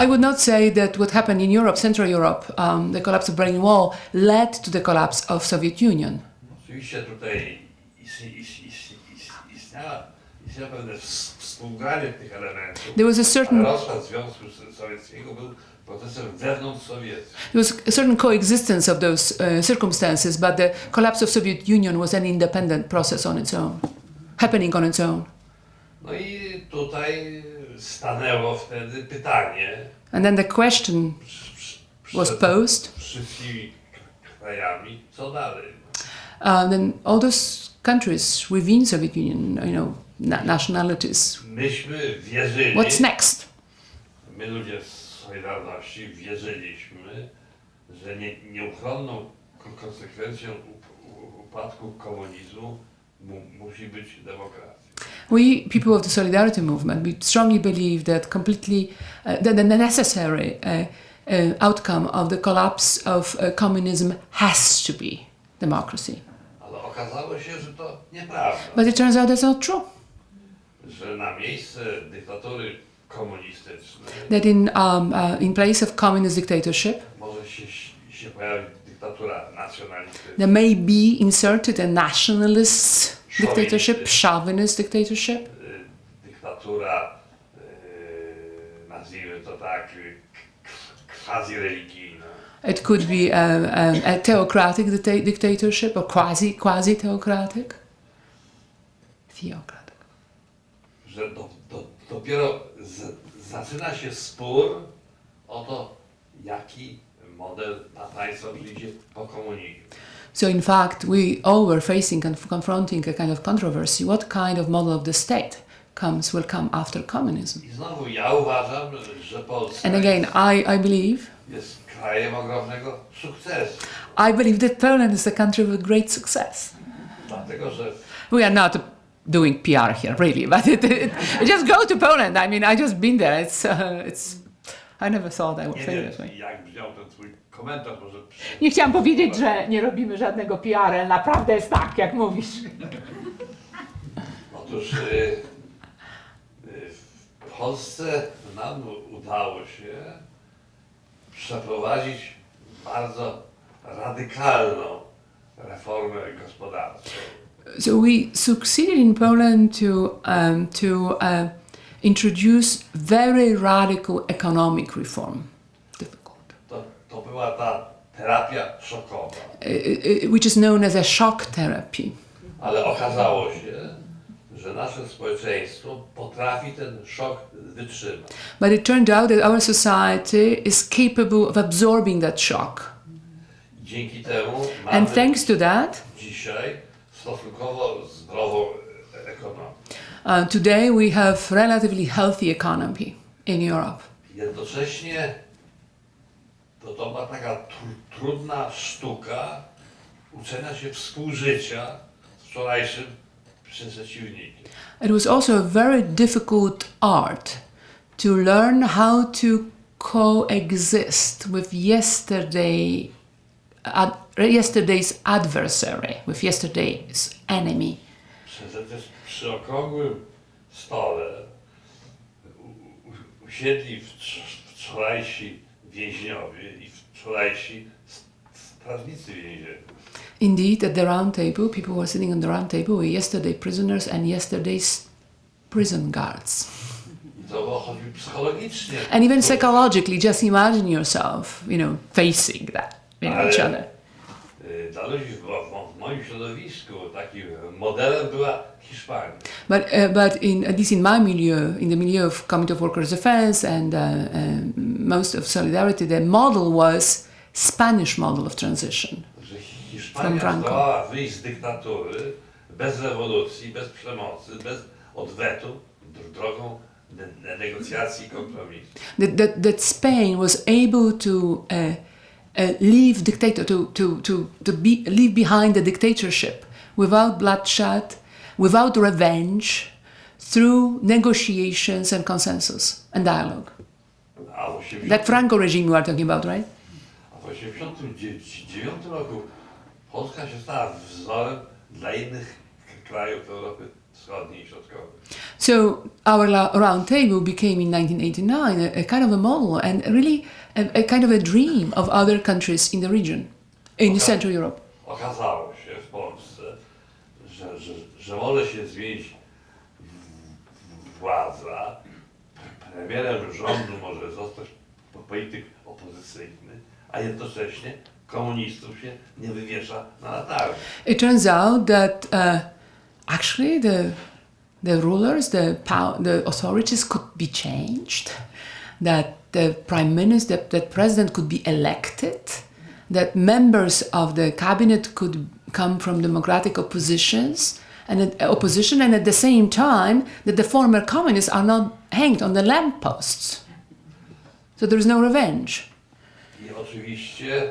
[SPEAKER 2] I would not say that what happened in Europe, Central Europe, the collapse of Berlin Wall, led to the collapse of Soviet Union.
[SPEAKER 3] Oczywiście tutaj istniało pewne współgranie tych elementów,
[SPEAKER 2] There was a certain
[SPEAKER 3] ale rozpad Związku Sowieckiego był procesem wewnątrzsowieckim.
[SPEAKER 2] There was a certain coexistence of those circumstances, but the collapse of Soviet Union was an independent process on its own, happening on its own.
[SPEAKER 3] No i tutaj stanęło wtedy pytanie
[SPEAKER 2] And then the question was posed.
[SPEAKER 3] wszystkimi krajami, co dalej.
[SPEAKER 2] Then all those countries within Soviet Union, nationalities.
[SPEAKER 3] Myśmy wierzyli,
[SPEAKER 2] What's next?
[SPEAKER 3] my ludzie z Solidarności wierzyliśmy, że nieuchronną konsekwencją upadku komunizmu musi być demokracja.
[SPEAKER 2] We, people of the Solidarity movement, we strongly believe that the necessary outcome of the collapse of communism has to be democracy.
[SPEAKER 3] Ale okazało się, że to nieprawda.
[SPEAKER 2] But it turns out that's not true.
[SPEAKER 3] Że na miejsce dyktatury komunistycznej
[SPEAKER 2] That in place of communist dictatorship,
[SPEAKER 3] może się pojawić dyktatura nacjonalistyczna.
[SPEAKER 2] there may be inserted a nationalist dictatorship, chauvinist dictatorship.
[SPEAKER 3] Dyktatura, nazwijmy to tak, quasi-religijna.
[SPEAKER 2] It could be a theocratic dictatorship or quasi-theocratic. Theocratic.
[SPEAKER 3] Że dopiero zaczyna się spór o to, jaki model na państwo przyjdzie po komunizmie.
[SPEAKER 2] So in fact, we all were facing and confronting a kind of controversy. What kind of model of the state will come after communism?
[SPEAKER 3] I znowu ja uważam, że Polska
[SPEAKER 2] And again, I believe
[SPEAKER 3] jest krajem ogromnego sukcesu.
[SPEAKER 2] I believe that Poland is a country with great success.
[SPEAKER 3] Dlatego, że
[SPEAKER 2] We are not doing PR here, really, but just go to Poland. I mean, I just been there. It's. I never thought I would
[SPEAKER 3] nie
[SPEAKER 2] feel
[SPEAKER 3] wiem,
[SPEAKER 2] this way.
[SPEAKER 3] jak brzmiał ten twój komentarz, może...
[SPEAKER 2] Nie chciałam powiedzieć, że nie robimy żadnego PR, ale naprawdę jest tak, jak mówisz.
[SPEAKER 3] Otóż w Polsce nam udało się przeprowadzić bardzo radykalną reformę gospodarczą.
[SPEAKER 2] So we succeeded in Poland to introduce very radical economic reform. Difficult.
[SPEAKER 3] To była ta terapia szokowa.
[SPEAKER 2] Which is known as a shock therapy.
[SPEAKER 3] Ale okazało się, że nasze społeczeństwo potrafi ten szok wytrzymać.
[SPEAKER 2] But it turned out that our society is capable of absorbing that shock.
[SPEAKER 3] Dzięki temu
[SPEAKER 2] And
[SPEAKER 3] mamy
[SPEAKER 2] thanks to that,
[SPEAKER 3] dzisiaj stosunkowo zdrową ekonomię.
[SPEAKER 2] Today we have relatively healthy economy in Europe.
[SPEAKER 3] Jednocześnie to była taka trudna sztuka uczenia się współżycia z wczorajszym przeciwnikiem.
[SPEAKER 2] It was also a very difficult art to learn how to coexist with yesterday's adversary, with yesterday's enemy.
[SPEAKER 3] Przy okrągłym stole usiedli wczorajsi więźniowie i wczorajsi strażnicy więzienni.
[SPEAKER 2] Indeed, at the round table, people were sitting on the round table with yesterday prisoners and yesterday's prison guards.
[SPEAKER 3] I to było choćby psychologicznie.
[SPEAKER 2] And even psychologically, just imagine yourself, facing that, each other.
[SPEAKER 3] Dla ludzi w moim środowisku takim modelem była Hiszpania.
[SPEAKER 2] But at least in my milieu, in the milieu of Committee of Workers' Defense and most of Solidarity, the model was Spanish model of transition.
[SPEAKER 3] Że Hiszpania zdołała wyjść z dyktatury bez rewolucji, bez przemocy, bez odwetu, drogą negocjacji i kompromisu.
[SPEAKER 2] That Spain was able to leave leave behind the dictatorship without bloodshed, without revenge, through negotiations and consensus and dialogue. That Franco regime you are talking about, right?
[SPEAKER 3] A w 1989 roku Polska się stała wzorem dla innych krajów Europy Wschodniej i Środkowej.
[SPEAKER 2] So our round table became in 1989 a kind of a model and really a kind of a dream of other countries in the region, in Central Europe.
[SPEAKER 3] Okazało się w Polsce, że może się zmienić władza, premierem rządu może zostać polityk opozycyjny, a jednocześnie komunistów się nie wywiesza na latarni.
[SPEAKER 2] It turns out that actually the rulers, the authorities could be changed, that the prime minister, that president could be elected, that members of the cabinet could come from democratic opposition, and at the same time that the former communists are not hanged on the lampposts. So there is no revenge.
[SPEAKER 3] I oczywiście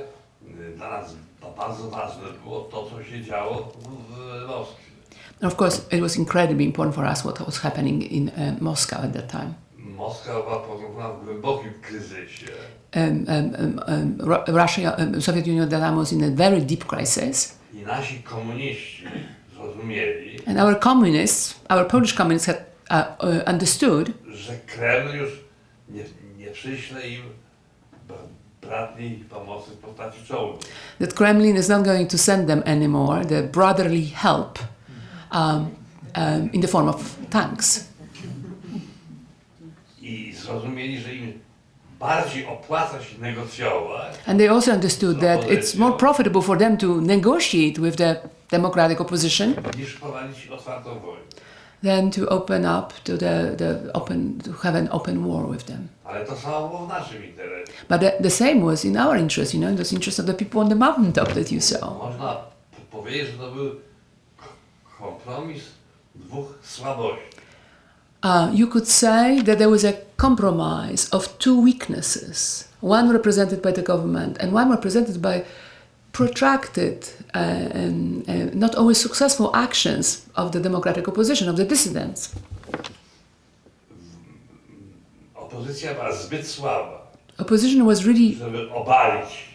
[SPEAKER 3] dla nas bardzo ważne było to, co się działo w Moskwie.
[SPEAKER 2] Of course, it was incredibly important for us what was happening in Moscow at that time.
[SPEAKER 3] Moskwa była położona w głębokim kryzysie.
[SPEAKER 2] Russia, Soviet Union at that time was in a very deep crisis.
[SPEAKER 3] I nasi komuniści zrozumieli,
[SPEAKER 2] And our Polish communists had understood
[SPEAKER 3] że Kreml już nie przyśle im bratniej pomocy w postaci czołgu.
[SPEAKER 2] that Kremlin is not going to send them anymore the brotherly help in the form of tanks.
[SPEAKER 3] I zrozumieli, że im bardziej opłaca się negocjować,
[SPEAKER 2] And they also understood that it's more profitable for them to negotiate with the democratic opposition
[SPEAKER 3] niż prowadzić otwartą wojnę.
[SPEAKER 2] than to open up to have an open war with them.
[SPEAKER 3] Ale to samo było w naszym interesie.
[SPEAKER 2] But the same was in our interest, in the interest of the people on the mountaintop that you saw.
[SPEAKER 3] Można powiedzieć, że to był kompromis dwóch słabości.
[SPEAKER 2] You could say that there was a compromise of two weaknesses, one represented by the government and one represented by protracted, not always successful actions of the democratic opposition, of the dissidents.
[SPEAKER 3] Opozycja była zbyt słaba,
[SPEAKER 2] Opposition was really,
[SPEAKER 3] żeby obalić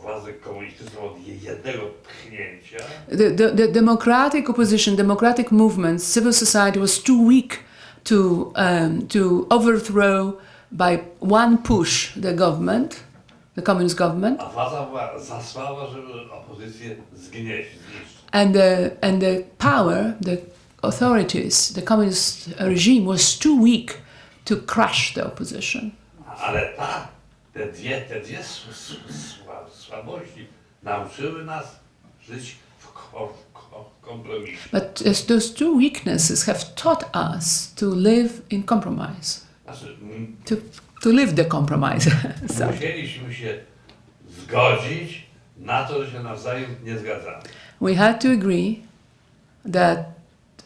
[SPEAKER 3] władzę komunistyczną od jednego pchnięcia.
[SPEAKER 2] the democratic opposition, democratic movements, civil society was too weak to overthrow by one push the government, the communist government.
[SPEAKER 3] A władza była za słaba, żeby opozycję zniszczyć.
[SPEAKER 2] And the power, the authorities, the communist regime was too weak to crush the opposition.
[SPEAKER 3] Ale te dwie słabości nauczyły nas żyć w kompromisie.
[SPEAKER 2] But those two weaknesses have taught us to live in compromise,
[SPEAKER 3] Znaczy,
[SPEAKER 2] to live the compromise. So,
[SPEAKER 3] musieliśmy się zgodzić na to, że się nawzajem nie zgadzamy.
[SPEAKER 2] we had to agree that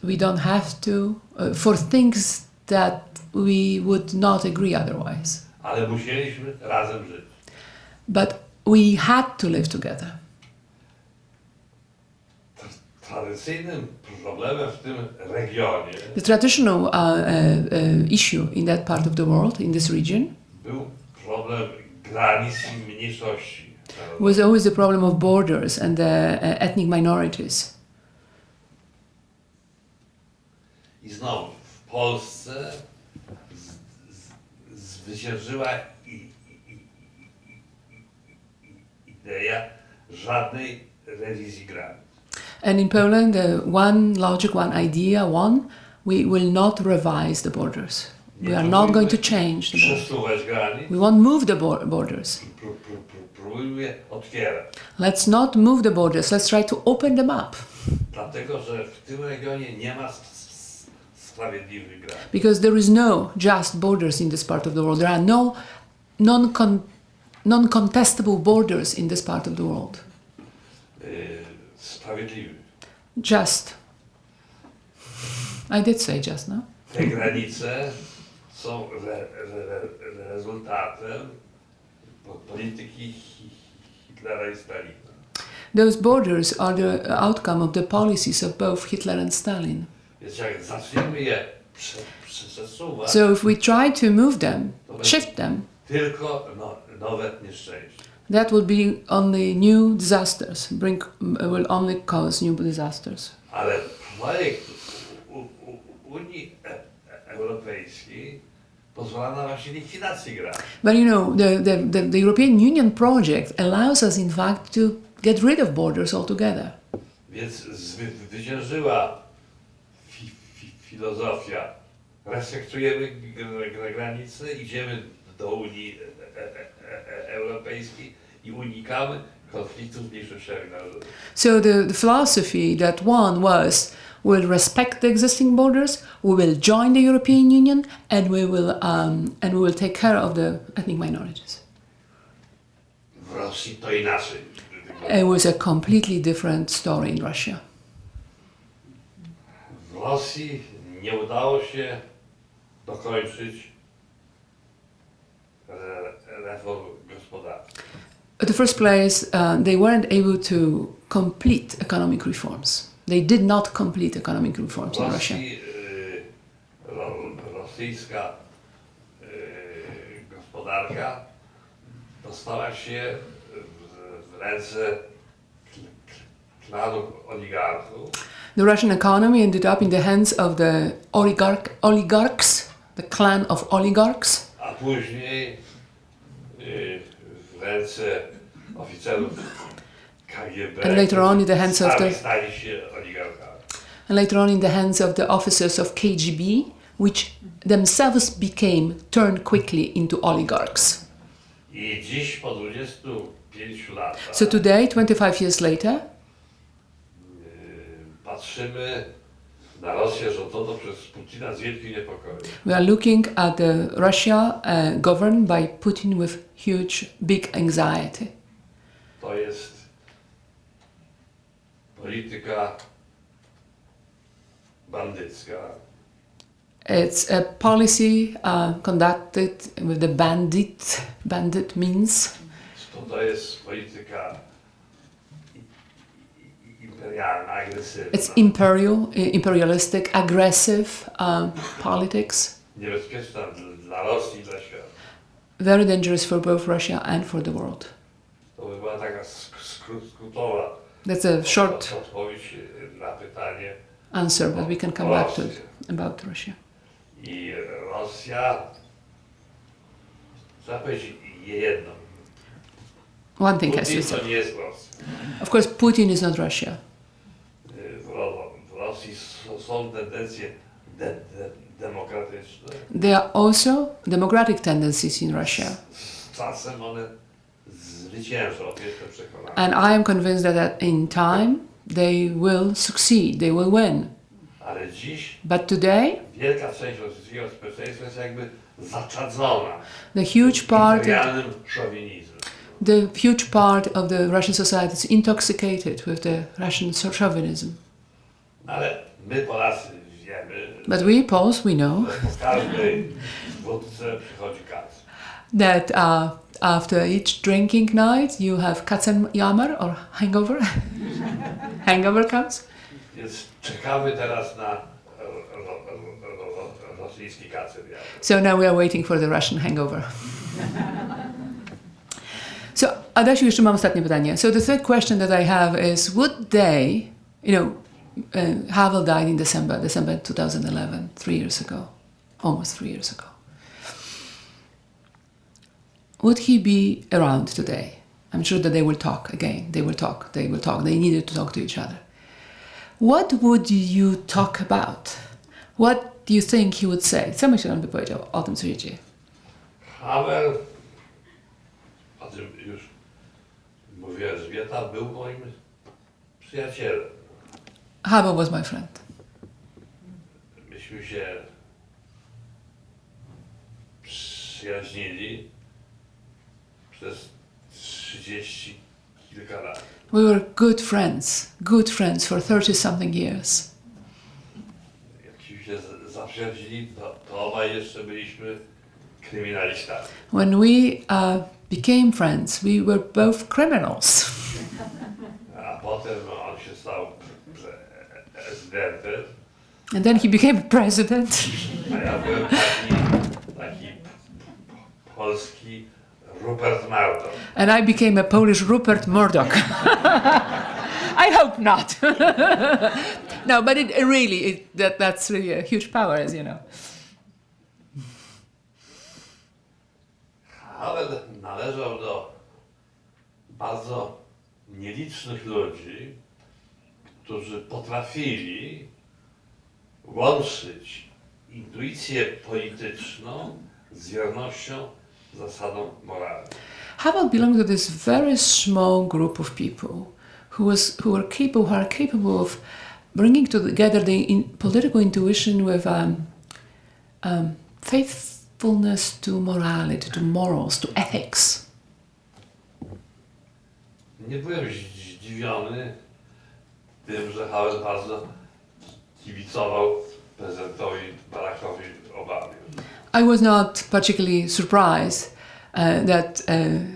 [SPEAKER 2] we don't have to, for things that we would not agree otherwise.
[SPEAKER 3] Ale musieliśmy razem żyć.
[SPEAKER 2] But we had to live together.
[SPEAKER 3] tradycyjnym problemem w tym regionie
[SPEAKER 2] The traditional issue in that part of the world, in this region,
[SPEAKER 3] był problem granic i mniejszości.
[SPEAKER 2] was always the problem of borders and the ethnic minorities.
[SPEAKER 3] I znowu w Polsce zwyciężyła idea żadnej rewizji granic.
[SPEAKER 2] And in Poland, the one logic, one idea, we will not revise the borders. We are not going to change the borders.
[SPEAKER 3] Przesuwać granic.
[SPEAKER 2] We won't move the borders.
[SPEAKER 3] Próbujmy je otwierać.
[SPEAKER 2] Let's not move the borders. Let's try to open them up.
[SPEAKER 3] Dlatego, że w tym regionie nie ma sprawiedliwych granic.
[SPEAKER 2] Because there is no just borders in this part of the world. There are no non-contestable borders in this part of the world.
[SPEAKER 3] Sprawiedliwy.
[SPEAKER 2] Just. I did say just, no?
[SPEAKER 3] Te granice są rezultatem polityki Hitlera i Stalina.
[SPEAKER 2] Those borders are the outcome of the policies of both Hitler and Stalin.
[SPEAKER 3] Więc jak zaczniemy je przesuwać,
[SPEAKER 2] So if we try to move them, shift them,
[SPEAKER 3] tylko nowe nieszczęście.
[SPEAKER 2] that will be only new disasters, will only cause new disasters.
[SPEAKER 3] Ale projekt Unii Europejskiej pozwala na właśnie likwidację granic.
[SPEAKER 2] But you know, the European Union project allows us in fact to get rid of borders altogether.
[SPEAKER 3] Więc zwyciężyła filozofia. Respektujemy granice, idziemy do Unii Europejskiej i unikamy konfliktów z mniejszościami narodowymi.
[SPEAKER 2] So the philosophy that one was, we'll respect the existing borders, we will join the European Union, and we will take care of the ethnic minorities.
[SPEAKER 3] W Rosji to inaczej.
[SPEAKER 2] It was a completely different story in Russia.
[SPEAKER 3] W Rosji nie udało się dokończyć reform gospodarczych.
[SPEAKER 2] At the first place, they weren't able to complete economic reforms. They did not complete economic reforms in Russia.
[SPEAKER 3] Rosyjska gospodarka dostała się w ręce klanów oligarchów.
[SPEAKER 2] The Russian economy ended up in the hands of the oligarchs, the clan of oligarchs,
[SPEAKER 3] A później w ręce oficerów KGB,
[SPEAKER 2] and later on in the hands of
[SPEAKER 3] stali się oligarchami.
[SPEAKER 2] and later on in the hands of the officers of KGB, which themselves turned quickly into oligarchs.
[SPEAKER 3] I dziś po 25 latach
[SPEAKER 2] So today, 25 years later,
[SPEAKER 3] patrzymy na Rosję rządzoną przez Putina z wielkim niepokojem.
[SPEAKER 2] we are looking at the Russia governed by Putin with huge, big anxiety.
[SPEAKER 3] To jest polityka bandycka.
[SPEAKER 2] It's a policy conducted with the bandit means.
[SPEAKER 3] To jest polityka imperialna, agresywna.
[SPEAKER 2] It's imperialistic, aggressive politics.
[SPEAKER 3] Niebezpieczna dla Rosji i dla świata.
[SPEAKER 2] Very dangerous for both Russia and for the world.
[SPEAKER 3] To by była taka skrótowa
[SPEAKER 2] That's a short
[SPEAKER 3] odpowiedź na pytanie.
[SPEAKER 2] answer, but we can come back to it about Russia.
[SPEAKER 3] I Rosja, trzeba powiedzieć jedno.
[SPEAKER 2] One thing has to be
[SPEAKER 3] Putin to
[SPEAKER 2] said.
[SPEAKER 3] nie jest Rosja.
[SPEAKER 2] Of course, Putin is not Russia.
[SPEAKER 3] W Rosji są tendencje demokratyczne.
[SPEAKER 2] There are also democratic tendencies in Russia.
[SPEAKER 3] Z czasem one zwyciężą, jestem przekonany.
[SPEAKER 2] And I am convinced that in time they will succeed, they will win.
[SPEAKER 3] Ale dziś
[SPEAKER 2] But today,
[SPEAKER 3] wielka część rosyjskiego społeczeństwa jest jakby zaczadzona
[SPEAKER 2] the huge part
[SPEAKER 3] imperialnym szowinizmem.
[SPEAKER 2] of the Russian society is intoxicated with the Russian chauvinism.
[SPEAKER 3] Ale my Polacy wiemy,
[SPEAKER 2] But we Poles, we know
[SPEAKER 3] że po każdej wódce przychodzi kac.
[SPEAKER 2] that after each drinking night you have Katzenjammer or hangover. Hangover comes.
[SPEAKER 3] Więc czekamy teraz na rosyjski kacer.
[SPEAKER 2] So now we are waiting for the Russian hangover. So, Adasiu, jeszcze mam ostatnie pytanie. So the third question that I have is, would they, Havel died in December 2011, 3 years ago, almost 3 years ago. Would he be around today? I'm sure that they will talk again. They will talk. They needed to talk to each other. What would you talk about? What do you think he would say? Co myślę, on by powiedział o tym, co się dzieje?
[SPEAKER 3] Havel, o tym już mówiła Elzbieta, był moim przyjacielem.
[SPEAKER 2] Havel was my friend.
[SPEAKER 3] Myśmy się przyjaźnili przez 30 kilka lat.
[SPEAKER 2] We were good friends for 30-something years.
[SPEAKER 3] Jak się zaprzyjaźnili, to obaj jeszcze byliśmy kryminalistami.
[SPEAKER 2] When we became friends, we were both criminals.
[SPEAKER 3] A potem on się stał prezydentem,
[SPEAKER 2] And then he became president.
[SPEAKER 3] a ja byłem taki polski Rupert Murdoch.
[SPEAKER 2] And I became a Polish Rupert Murdoch. I hope not. No, but that's really a huge power, as you know.
[SPEAKER 3] Havel należał do bardzo nielicznych ludzi, którzy potrafili łączyć intuicję polityczną z wiernością zasadom moralnym.
[SPEAKER 2] Havel belonged to this very small group of people who are capable of bringing together the political intuition with faithfulness to morality, to morals, to ethics.
[SPEAKER 3] Nie byłem zdziwiony tym, że Havel bardzo kibicował prezydentowi Barackowi Obamie.
[SPEAKER 2] I was not particularly surprised that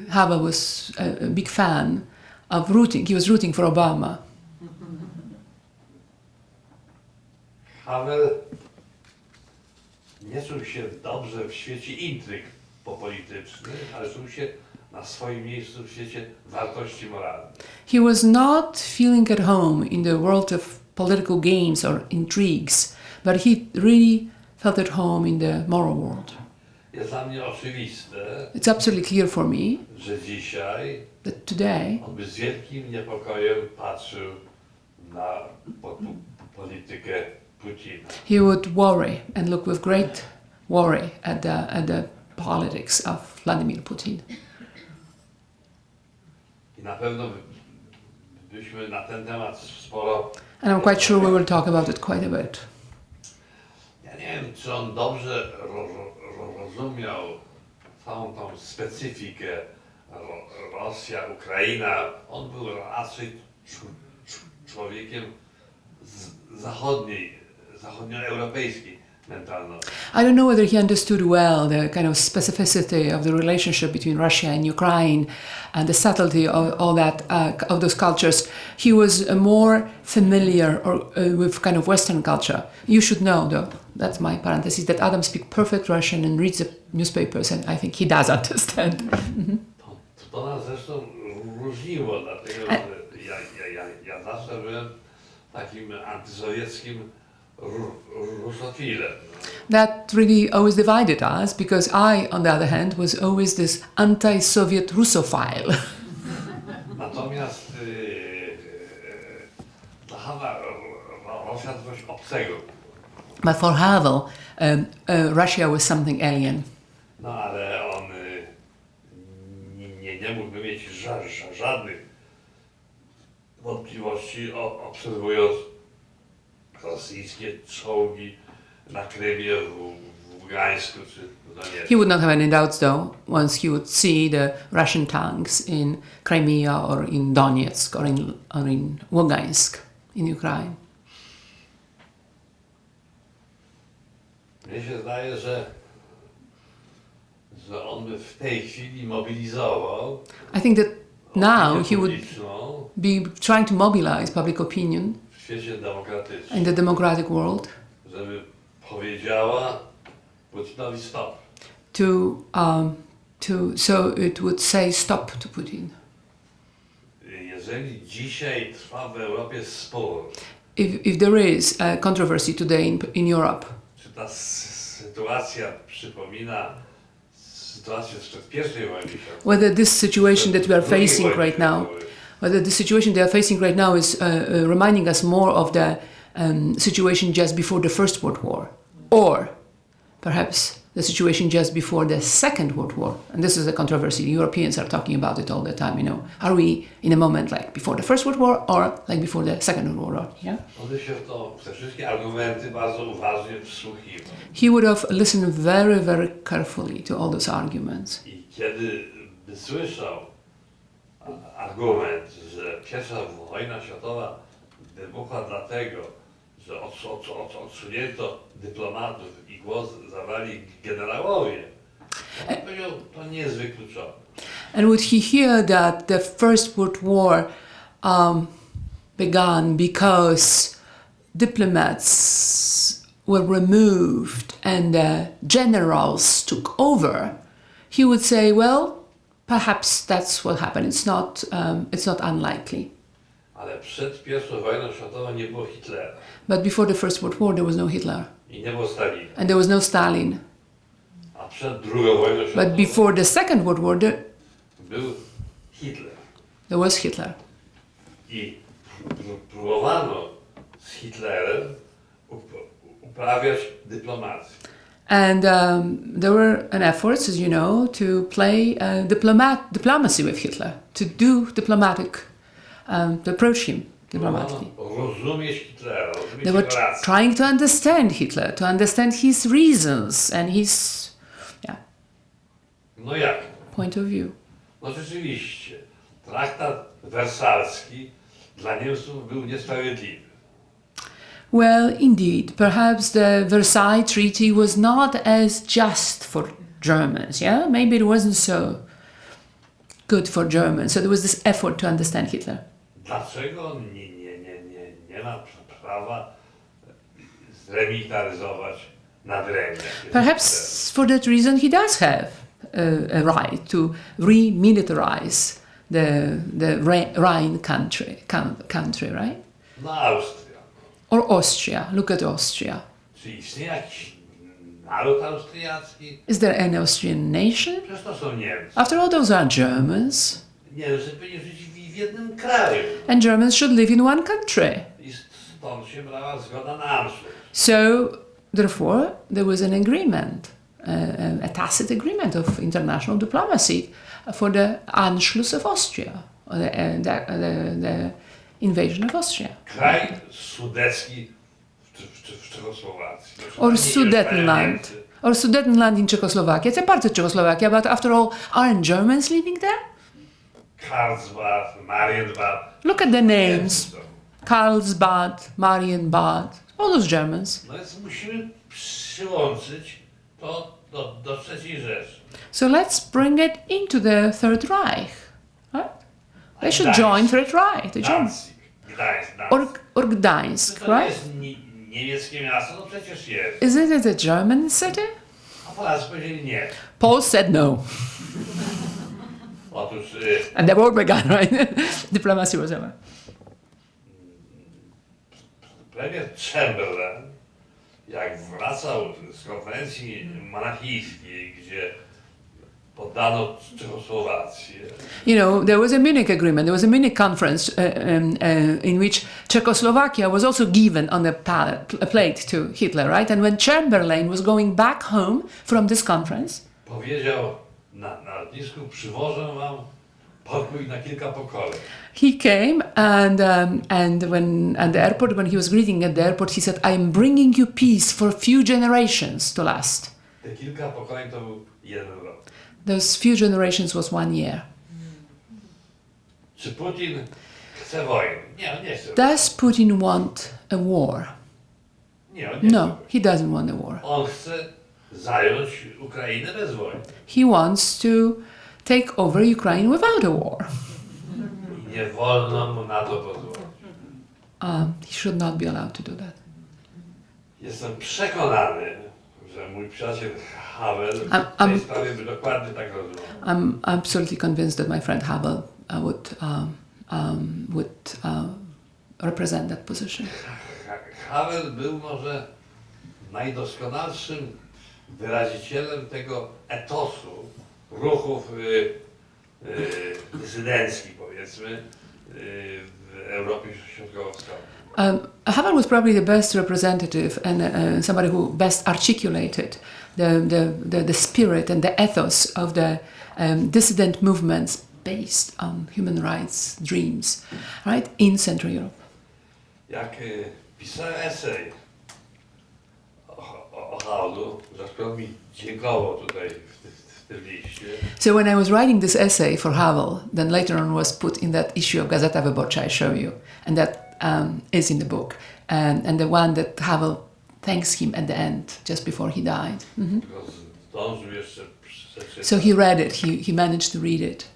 [SPEAKER 2] Havel was a big fan of rooting. He was rooting for Obama.
[SPEAKER 3] Havel nie czuł się dobrze w świecie intryg politycznych, ale czuł się na swoim miejscu w świecie wartości moralnych.
[SPEAKER 2] He was not feeling at home in the world of political games or intrigues, but he really felt at home in the moral world.
[SPEAKER 3] Jest dla mnie oczywiste,
[SPEAKER 2] It's absolutely clear for me
[SPEAKER 3] że dzisiaj
[SPEAKER 2] that today
[SPEAKER 3] on by z wielkim niepokojem patrzył na politykę Putina.
[SPEAKER 2] he would worry and look with great worry at the politics of Vladimir Putin.
[SPEAKER 3] I na pewno byśmy na ten temat sporo...
[SPEAKER 2] And I'm quite sure we will talk about it quite a bit.
[SPEAKER 3] Ja nie wiem, czy on dobrze rozumiał całą tą specyfikę Rosja, Ukraina. On był raczej człowiekiem zachodnioeuropejskiej mentalności.
[SPEAKER 2] I don't know whether he understood well the kind of specificity of the relationship between Russia and Ukraine and the subtlety of all that, of those cultures. He was more familiar with kind of Western culture. You should know, though, that's my parenthesis, that Adam speaks perfect Russian and reads the newspapers, and I think he does understand.
[SPEAKER 3] To nas zresztą różniło, dlatego że ja zawsze byłem takim antysowieckim Russofilem.
[SPEAKER 2] That really always divided us, because I, on the other hand, was always this anti-Soviet Russophile.
[SPEAKER 3] Natomiast dla Havla Rosja to coś obcego.
[SPEAKER 2] But for Havel, Russia was something alien.
[SPEAKER 3] No ale on nie mógłby mieć żadnych wątpliwości, obserwując rosyjskie czołgi na Krymie, w Gdańsku czy w Doniecku.
[SPEAKER 2] He would not have any doubts, though, once he would see the Russian tanks in Crimea or in Donetsk or in Ługańsk in Ukraine.
[SPEAKER 3] Mnie się zdaje, że on by w tej chwili mobilizował
[SPEAKER 2] I think that now he would
[SPEAKER 3] publiczną
[SPEAKER 2] be trying to mobilize public opinion
[SPEAKER 3] w świecie demokratycznym,
[SPEAKER 2] in the democratic world
[SPEAKER 3] żeby powiedziała Putinowi stop.
[SPEAKER 2] so it would say stop to Putin.
[SPEAKER 3] Jeżeli dzisiaj trwa w Europie spór,
[SPEAKER 2] If there is a controversy today in Europe,
[SPEAKER 3] czy ta sytuacja przypomina sytuację sprzed I wojny światowej,
[SPEAKER 2] whether this situation that we are
[SPEAKER 3] II
[SPEAKER 2] facing
[SPEAKER 3] wojny
[SPEAKER 2] right now,
[SPEAKER 3] światowej,
[SPEAKER 2] whether the situation they are facing right now is reminding us more of the situation just before the First World War, or perhaps the situation just before the Second World War. And this is a controversy. Europeans are talking about it all the time, you know. Are we in a moment like before the First World War or like before the Second World War? Yeah?
[SPEAKER 3] on się w te wszystkie argumenty bardzo uważnie wsłuchiwał.
[SPEAKER 2] He would have listened very, very carefully to all those arguments.
[SPEAKER 3] I kiedy by słyszał argument, że I wojna światowa wybuchła dlatego, że odsunięto dyplomatów i głos zabrali generałowie, on powiedział, to nie jest wykluczone.
[SPEAKER 2] And would he hear that the First World War began because diplomats were removed and the generals took over, he would say, well, perhaps that's what happened. It's not unlikely.
[SPEAKER 3] Ale przed I wojną światową nie było Hitlera
[SPEAKER 2] But before the First World War, there was no Hitler.
[SPEAKER 3] i nie było Stalina.
[SPEAKER 2] And there was no Stalin.
[SPEAKER 3] A przed II wojną
[SPEAKER 2] But
[SPEAKER 3] światową
[SPEAKER 2] before the Second World War,
[SPEAKER 3] był Hitler.
[SPEAKER 2] there was Hitler.
[SPEAKER 3] I próbowano z Hitlerem uprawiać dyplomację.
[SPEAKER 2] And there were efforts, as you know, to play diplomacy with Hitler, to do diplomatic, to approach him diplomatically.
[SPEAKER 3] Próbowano rozumieć Hitlera, rozumieć
[SPEAKER 2] They were
[SPEAKER 3] jego rację.
[SPEAKER 2] trying to understand Hitler, to understand his reasons and his
[SPEAKER 3] No jak?
[SPEAKER 2] point of view.
[SPEAKER 3] No rzeczywiście, traktat wersalski dla Niemców był niesprawiedliwy.
[SPEAKER 2] Well, indeed, perhaps the Versailles Treaty was not as just for Germans, yeah? Maybe it wasn't so good for Germans. So there was this effort to understand Hitler.
[SPEAKER 3] Dlaczego nie ma prawa zremilitaryzować Nadrenii?
[SPEAKER 2] Perhaps for that reason he does have a right to remilitarize the Rhine country, right?
[SPEAKER 3] No Austria.
[SPEAKER 2] Or Austria. Look at Austria.
[SPEAKER 3] Czy istnieje jakiś naród austriacki?
[SPEAKER 2] Is there an Austrian nation?
[SPEAKER 3] Przecież to są Niemcy.
[SPEAKER 2] After all, those are Germans.
[SPEAKER 3] Niemcy powinni żyć w jednym kraju.
[SPEAKER 2] And Germans should live in one country.
[SPEAKER 3] I stąd się brała zgoda na Anschluss.
[SPEAKER 2] So, therefore, there was an agreement, a tacit agreement of international diplomacy for the Anschluss of Austria, or the invasion of Austria.
[SPEAKER 3] Kraj sudecki w Czechosłowacji.
[SPEAKER 2] Or Sudetenland. Or Sudetenland in Czechoslovakia. It's a part of Czechoslovakia, but after all, aren't Germans living there?
[SPEAKER 3] Karlsbad, Marienbad.
[SPEAKER 2] Look at the names. Karlsbad, Marienbad, all those Germans.
[SPEAKER 3] No więc musimy przyłączyć to do III Rzeszy.
[SPEAKER 2] So let's bring it into the Third Reich. Right? They should
[SPEAKER 3] Gdańsk.
[SPEAKER 2] join Third Reich. The Germans.
[SPEAKER 3] Gdańsk.
[SPEAKER 2] Or Gdańsk,
[SPEAKER 3] To nie
[SPEAKER 2] right?
[SPEAKER 3] jest niemieckie miasto, no przecież jest.
[SPEAKER 2] Isn't it a German city?
[SPEAKER 3] A Polacy powiedzieli nie.
[SPEAKER 2] Paul said no.
[SPEAKER 3] Otóż
[SPEAKER 2] And the war began, right? Diplomacy was over.
[SPEAKER 3] premier Chamberlain, jak wracał z konferencji monachijskiej, gdzie poddano Czechosłowację,
[SPEAKER 2] You know, there was a Munich agreement, there was a Munich conference in which Czechoslovakia was also given on a plate to Hitler, right? And when Chamberlain was going back home from this conference,
[SPEAKER 3] powiedział na lotnisku, przywożę wam pokój na kilka pokoleń.
[SPEAKER 2] he came and at the airport, when he was greeting at the airport, he said, "I am bringing you peace for few generations to last."
[SPEAKER 3] Te kilka pokoleń to był jeden rok.
[SPEAKER 2] Those few generations was 1 year.
[SPEAKER 3] Czy Putin chce wojny? Nie, on nie chce.
[SPEAKER 2] Does Putin want a war?
[SPEAKER 3] Nie, on nie
[SPEAKER 2] No,
[SPEAKER 3] chce.
[SPEAKER 2] he doesn't want a war.
[SPEAKER 3] On chce zająć Ukrainę bez wojny.
[SPEAKER 2] He wants to take over Ukraine without a war.
[SPEAKER 3] Nie wolno mu na to pozwolić.
[SPEAKER 2] He should not be allowed to do that.
[SPEAKER 3] Jestem przekonany, że mój przyjaciel Havel w tej sprawie by dokładnie tak rozumiał.
[SPEAKER 2] I'm absolutely convinced that my friend Havel would represent that position.
[SPEAKER 3] Havel był może najdoskonalszym wyrazicielem tego etosu ruchów dysydenckich, powiedzmy, w Europie Środkowo-Wschodniej.
[SPEAKER 2] Havel was probably the best representative and somebody who best articulated the spirit and the ethos of the dissident movements based on human rights dreams, right, in Central Europe.
[SPEAKER 3] Jak pisałem esej o Havelu, za którą mi dziękował tutaj w tym liście.
[SPEAKER 2] So when I was writing this essay for Havel, then later on was put in that issue of Gazeta Wyborcza I show you, and that is in the book, and the one that Havel thanks him at the end, just before he died. Mm-hmm.
[SPEAKER 3] Zdążył jeszcze przeczytać.
[SPEAKER 2] So he read it, he managed to read it.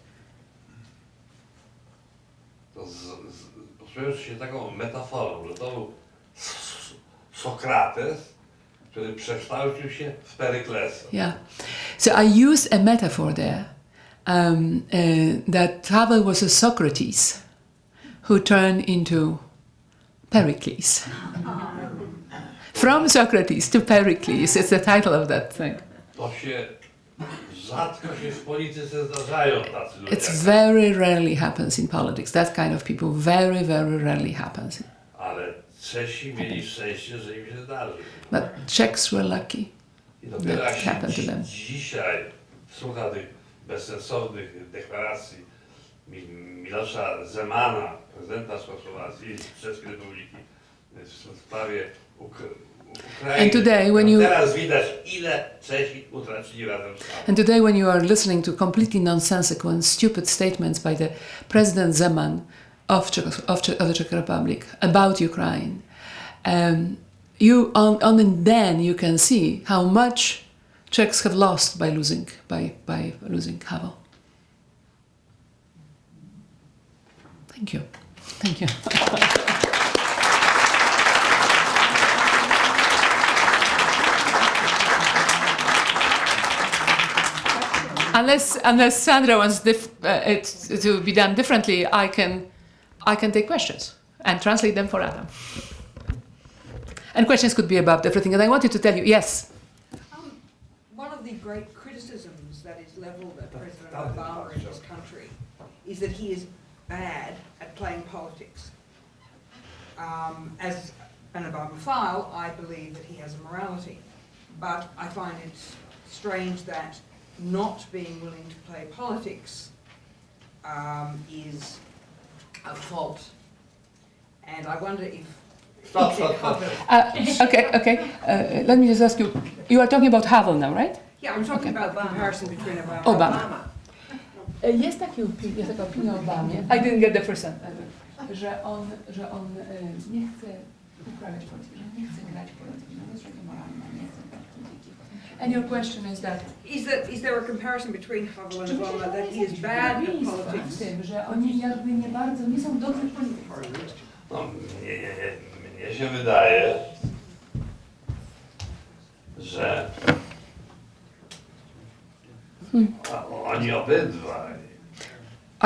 [SPEAKER 3] Posługując się taką metaforą, że to był Sokrates, który przekształcił się w Peryklesa.
[SPEAKER 2] Yeah. So I used a metaphor there, that Havel was a Socrates who turned into Pericles. From Socrates to Pericles, it's the title of that thing.
[SPEAKER 3] To się rzadko się w polityce zdarzają tacy ludzie.
[SPEAKER 2] It's very rarely happens in politics. That kind of people very, very rarely happens.
[SPEAKER 3] Ale Czesi mieli szczęście, że im się zdarzy.
[SPEAKER 2] But Czechs were lucky
[SPEAKER 3] I dopiero jak
[SPEAKER 2] that happened to them.
[SPEAKER 3] dzisiaj słucha tych bezsensownych deklaracji Milosza Zemana, prezydenta Czechoslowacji, Czeskiej Republiki, w sprawie Ukrainy.
[SPEAKER 2] And today when you-
[SPEAKER 3] Teraz widać, ile Czesi utracili razem z nami.
[SPEAKER 2] And today, when you are listening to completely nonsensical and stupid statements by the President Zeman of the Czech Republic about Ukraine, only then you can see how much Czechs have lost by losing Havel. Thank you. Thank you. Unless Sandra wants it to be done differently, I can take questions and translate them for Adam. And questions could be about everything. And I wanted to tell you, yes.
[SPEAKER 4] One of the great criticisms that is leveled at President Obama in this country is that he is bad at playing politics. As an Obamophile, I believe that he has a morality, but I find it strange that not being willing to play politics is a fault. And I wonder if
[SPEAKER 3] Stop.
[SPEAKER 2] Okay. Let me just ask you. You are talking about Havel now, right?
[SPEAKER 4] Yeah, I'm talking about the comparison between Obama.
[SPEAKER 2] Obama. Jest taka opinia o Obamie. I didn't get the first sentence. Że on nie chce uprawiać polityki, że nie chce grać polityki, że jest moralna, nie chce grać polityki. And your question is that...
[SPEAKER 4] Is there a comparison between Havel and Obama that he is bad at politics?
[SPEAKER 2] W tym, że oni jakby nie bardzo, nie są dobrzy w polityce.
[SPEAKER 3] No, mnie się wydaje, że oni obydwaj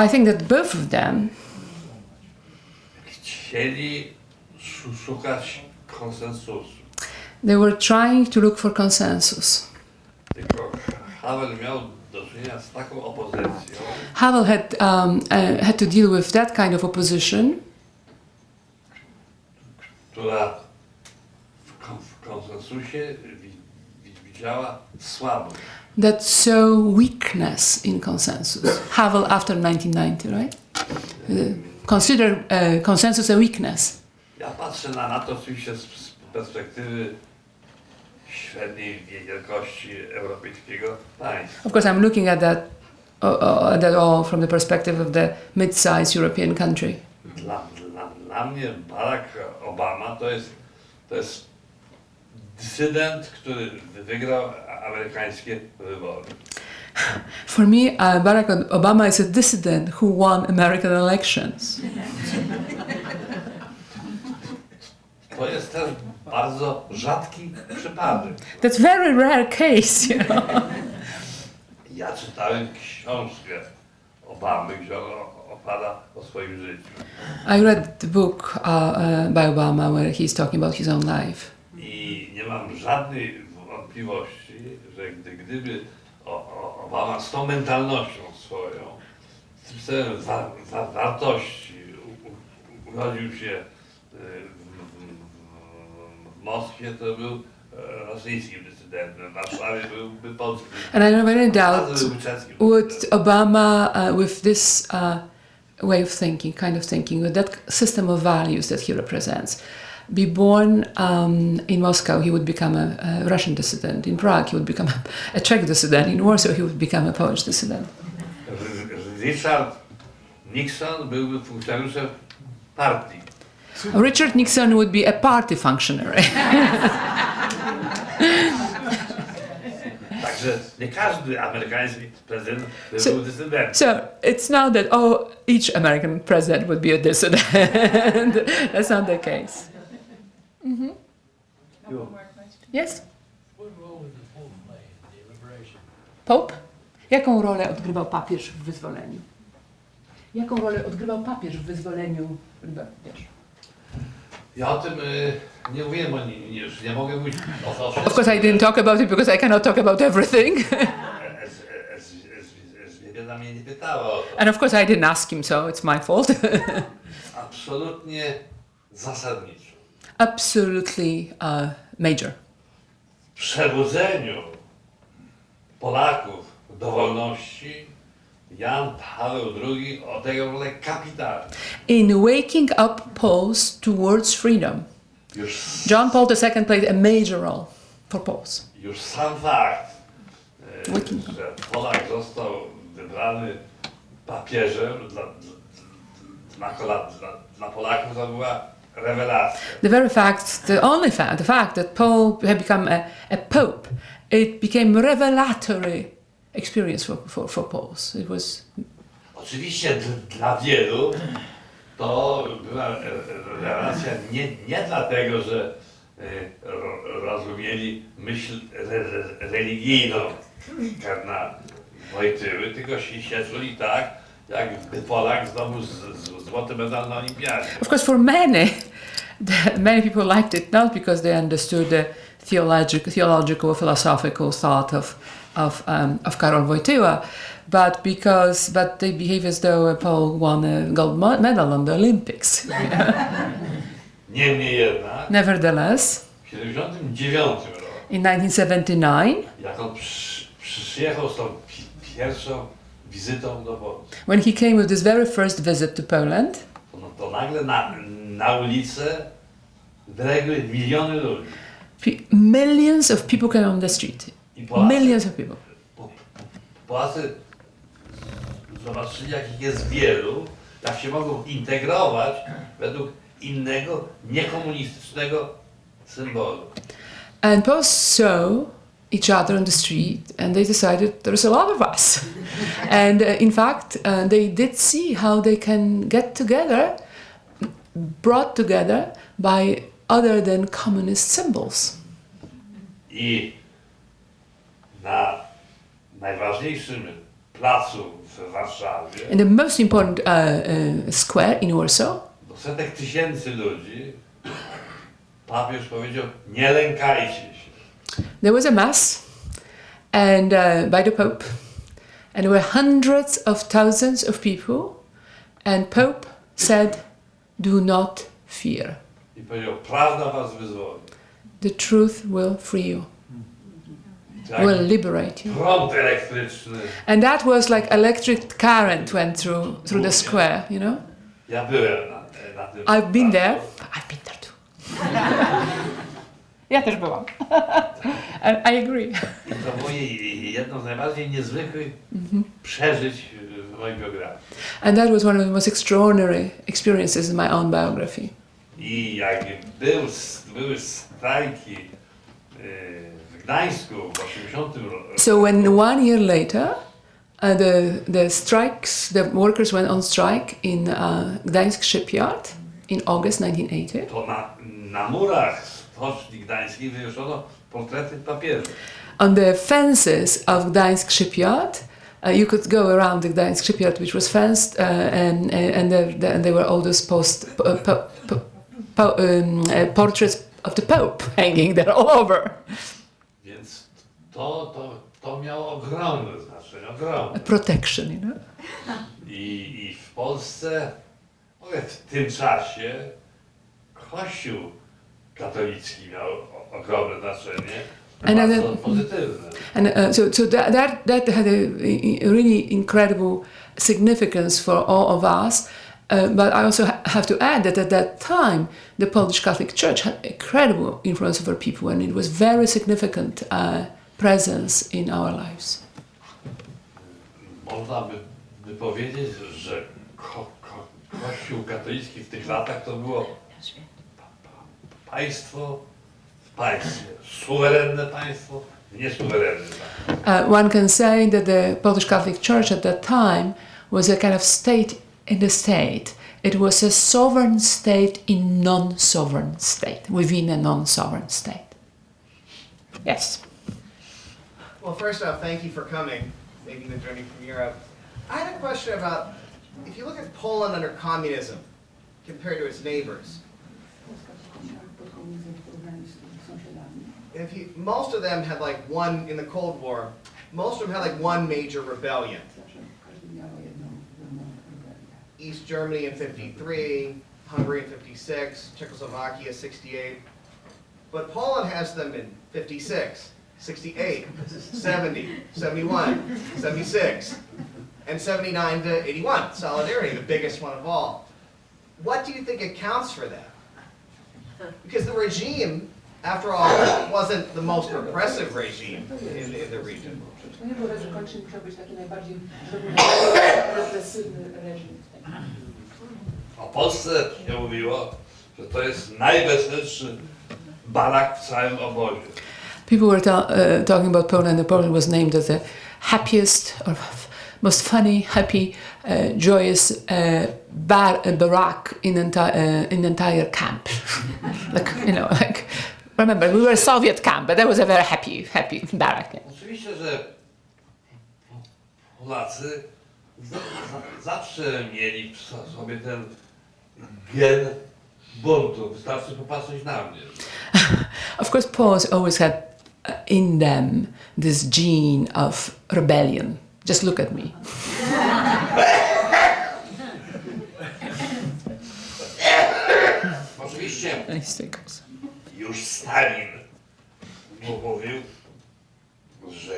[SPEAKER 2] I think that both of them
[SPEAKER 3] chcieli szukać konsensusu.
[SPEAKER 2] they were trying to look for consensus.
[SPEAKER 3] Tylko Havel miał do czynienia z taką opozycją,
[SPEAKER 2] Havel had to deal with that kind of opposition,
[SPEAKER 3] która w konsensusie widziała słabość.
[SPEAKER 2] that saw weakness in consensus. Havel after 1990, right? Consider consensus a weakness.
[SPEAKER 3] Ja patrzę na to oczywiście z perspektywy średniej wielkości europejskiego państwa.
[SPEAKER 2] Of course, I'm looking at that all from the perspective of the mid-sized European country.
[SPEAKER 3] Dla mnie Barack Obama to jest dysydent, który wygrał amerykańskie wybory.
[SPEAKER 2] For me, Barack Obama is a dissident who won American elections.
[SPEAKER 3] To jest też bardzo rzadki przypadek.
[SPEAKER 2] That's very rare case, you know.
[SPEAKER 3] Ja czytałem książkę Obamy, gdzie on opowiada o swoim życiu.
[SPEAKER 2] I read the book by Obama where he's talking about his own life.
[SPEAKER 3] I nie mam żadnej wątpliwości, że gdyby Obama z tą mentalnością swoją, z tym systemem wartości urodził się w Moskwie, to był rosyjskim dysydentem, w Warszawie byłby polskim.
[SPEAKER 2] And I have any doubt would Obama, with this way of thinking, kind of thinking, with that system of values that he represents, be born in Moscow, he would become a Russian dissident. In Prague, he would become a Czech dissident. In Warsaw, he would become a Polish dissident.
[SPEAKER 3] Richard Nixon byłby funkcjonariuszem partii.
[SPEAKER 2] Richard Nixon would be a party functionary.
[SPEAKER 3] Także nie każdy amerykański prezydent był dysydentem.
[SPEAKER 2] So it's not that each American president would be a dissident. That's not the case. Mm-hmm. Yes. Pope? Jaką rolę odgrywał papież w wyzwoleniu? Jaką rolę odgrywał papież w wyzwoleniu? Wiesz?
[SPEAKER 3] Ja o tym nie mówiłem, bo nie mogę mówić o
[SPEAKER 2] Of course I didn't talk about it because I cannot talk about everything.
[SPEAKER 3] Elzbieta mnie nie pytała o to.
[SPEAKER 2] And of course I didn't ask him, so it's my fault.
[SPEAKER 3] Absolutnie zasadniczo.
[SPEAKER 2] Absolutely major.
[SPEAKER 3] W przebudzeniu Polaków do wolności Jan Paweł II odegrał rolę kapitalną.
[SPEAKER 2] In waking up Poles towards freedom, John Paul II played a major role for Poles.
[SPEAKER 3] Już sam fakt, że Polak został wybrany papieżem dla Polaków to była rewelacja.
[SPEAKER 2] The very fact, the fact that Paul had become a pope, it became revelatory experience for Poles. It was.
[SPEAKER 3] Oczywiście dla wielu to była rewelacja nie dlatego, że rozumieli myśl religijną kardynała Wojtyły, tylko się czuli tak, jakby Polak zdobył złoty medal na olimpiadzie.
[SPEAKER 2] Of course, for many people liked it not because they understood the theological, philosophical thought of Karol Wojtyła, but they behave as though Paul won a gold medal on the Olympics.
[SPEAKER 3] Niemniej jednak,
[SPEAKER 2] Nevertheless,
[SPEAKER 3] w 1979 roku,
[SPEAKER 2] in 1979,
[SPEAKER 3] jak on przyjechał z tą pierwszą wizytą do Polski,
[SPEAKER 2] when he came with this very first visit to Poland,
[SPEAKER 3] to nagle na ulicę wyległy miliony ludzi.
[SPEAKER 2] Millions of people came on the street. Millions of people.
[SPEAKER 3] Polacy zobaczyli, jakich jest wielu, jak się mogą integrować według innego, niekomunistycznego symbolu.
[SPEAKER 2] And Poles saw each other on the street and they decided there's a lot of us. And in fact, they did see how they can get together, brought together by other than communist symbols.
[SPEAKER 3] I na najważniejszym placu w Warszawie,
[SPEAKER 2] In the most important square in Warsaw,
[SPEAKER 3] do setek tysięcy ludzi, papież powiedział: nie lękajcie się.
[SPEAKER 2] there was a mass and by the Pope, and there were hundreds of thousands of people, and Pope said, "Do not fear.
[SPEAKER 3] I powiedział: prawda was wyzwoli.
[SPEAKER 2] The truth will free you, will liberate you."
[SPEAKER 3] Prąd elektryczny.
[SPEAKER 2] And that was like electric current went through the square, you know.
[SPEAKER 3] Ja byłem na tym.
[SPEAKER 2] I've been there. I've been there too. Ja też byłam. I agree.
[SPEAKER 3] I to było jedno z najbardziej niezwykłych przeżyć w mojej biografii.
[SPEAKER 2] And that was one of the most extraordinary experiences in my own biography.
[SPEAKER 3] I jak były strajki w Gdańsku w 80 roku.
[SPEAKER 2] So when 1 year later, the strikes, the workers went on strike in Gdańsk shipyard in August 1980.
[SPEAKER 3] To na murach Stoczni Gdańskiej wywieszono portrety papieża.
[SPEAKER 2] On the fences of Gdańsk shipyard, you could go around the Gdańsk shipyard, which was fenced, and there were all those portraits of the Pope hanging there all over.
[SPEAKER 3] Więc to miało ogromne znaczenie, ogromne.
[SPEAKER 2] Protection, you know.
[SPEAKER 3] I w Polsce, mówię, w tym czasie Kościół katolicki miał ogromne znaczenie, bardzo pozytywne.
[SPEAKER 2] And so that had a really incredible significance for all of us. But I also have to add that at that time, the Polish Catholic Church had incredible influence over people, and it was very significant presence in our lives.
[SPEAKER 3] Można by powiedzieć, że Kościół katolicki w tych latach to było państwo w państwie, suwerenne państwo w niesuwerennym państwie.
[SPEAKER 2] One can say that the Polish Catholic Church at that time was a kind of state in the state. It was a sovereign state in non-sovereign state, within a non-sovereign state. Yes.
[SPEAKER 5] Well, first off, thank you for coming, making the journey from Europe. I had a question about, if you look at Poland under communism compared to its neighbors, most of them had like one, in the Cold War, most of them had like one major rebellion. East Germany in 53, Hungary in 56, Czechoslovakia 68. But Poland has them in 56, 68, 70, 71, 76, and 79 to 81. Solidarity, the biggest one of all. What do you think accounts for that? Because the regime, after all, wasn't the most repressive regime in the region.
[SPEAKER 3] O Polsce się mówiło, że to jest najbezpieczniejszy barak w całym obozie.
[SPEAKER 2] People were talking about Poland, and Poland was named as the happiest or most funny, happy, joyous barrack in entire camp. Like, you know, like, remember, we were a Soviet camp, but that was a very happy barrack.
[SPEAKER 3] Oczywiście, że Polacy zawsze mieli w sobie ten gen buntu. Wystarczy popatrzeć na mnie.
[SPEAKER 2] Of course, Poles always had in them this gene of rebellion. Just look at me.
[SPEAKER 3] Oczywiście już Stalin mówił, że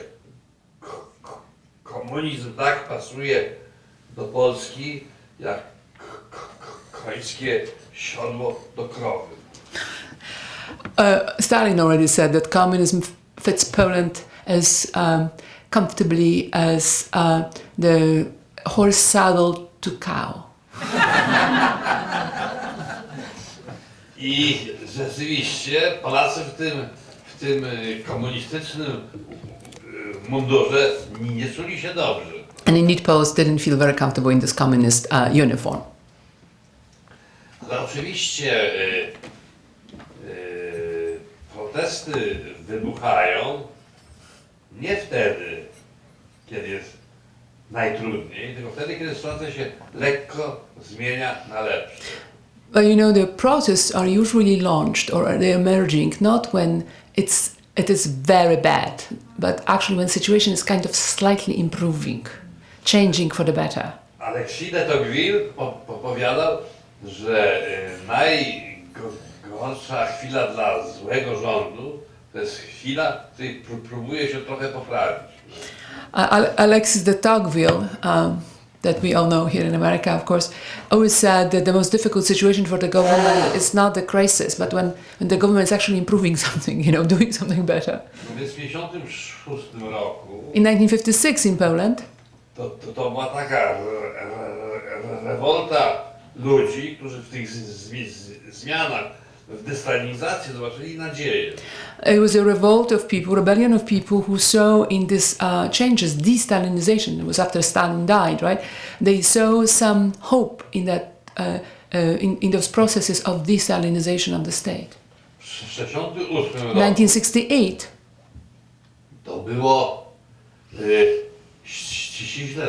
[SPEAKER 3] komunizm tak pasuje do Polski, jak końskie siodło do krowy.
[SPEAKER 2] Stalin already said that communism fits Poland as comfortably as the horse saddle to cow.
[SPEAKER 3] I rzeczywiście Polacy w tym komunistycznym mundurze nie czuli się dobrze.
[SPEAKER 2] And indeed, Poles didn't feel very comfortable in this communist uniform.
[SPEAKER 3] Ale oczywiście protesty wybuchają nie wtedy, kiedy jest najtrudniej, tylko wtedy, kiedy sytuacja się lekko zmienia na lepsze.
[SPEAKER 2] But you know, the protests are usually launched or they're emerging not when it is very bad, but actually when the situation is kind of slightly improving, changing for the better.
[SPEAKER 3] Alexis de Tocqueville powiadał, że najgorsza chwila dla złego rządu to jest chwila, w której próbuje się trochę poprawić.
[SPEAKER 2] Alexis de Tocqueville, that we all know here in America, of course, always said that the most difficult situation for the government is not the crisis, but when the government is actually improving something, you know, doing something better.
[SPEAKER 3] W 1956 roku
[SPEAKER 2] In 1956 in Poland,
[SPEAKER 3] to była taka rewolta ludzi, którzy w tych zmianach w destalinizacji zobaczyli nadzieję.
[SPEAKER 2] It was a revolt of people, rebellion of people who saw in this changes, de-Stalinization. It was after Stalin died, right? They saw some hope in that, in those processes of de-Stalinization of the state.
[SPEAKER 3] W 1968 roku
[SPEAKER 2] 1968.
[SPEAKER 3] to było ściśle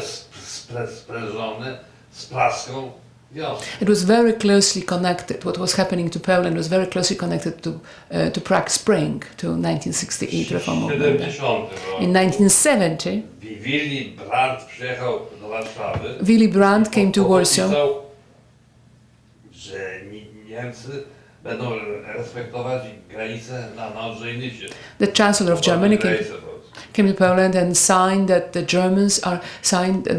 [SPEAKER 3] sprężone z praską wiosną.
[SPEAKER 2] It was very closely connected. What was happening to Poland was very closely connected to Prague Spring, to 1968 reform
[SPEAKER 3] W
[SPEAKER 2] movement.
[SPEAKER 3] 70 roku
[SPEAKER 2] In 1970,
[SPEAKER 3] Willy Brandt przyjechał do Warszawy.
[SPEAKER 2] Willy Brandt came to Warsaw.
[SPEAKER 3] Napisał, że Niemcy będą respektować granice na Odrzejnycie.
[SPEAKER 2] The Chancellor of Germany came to Poland and signed that the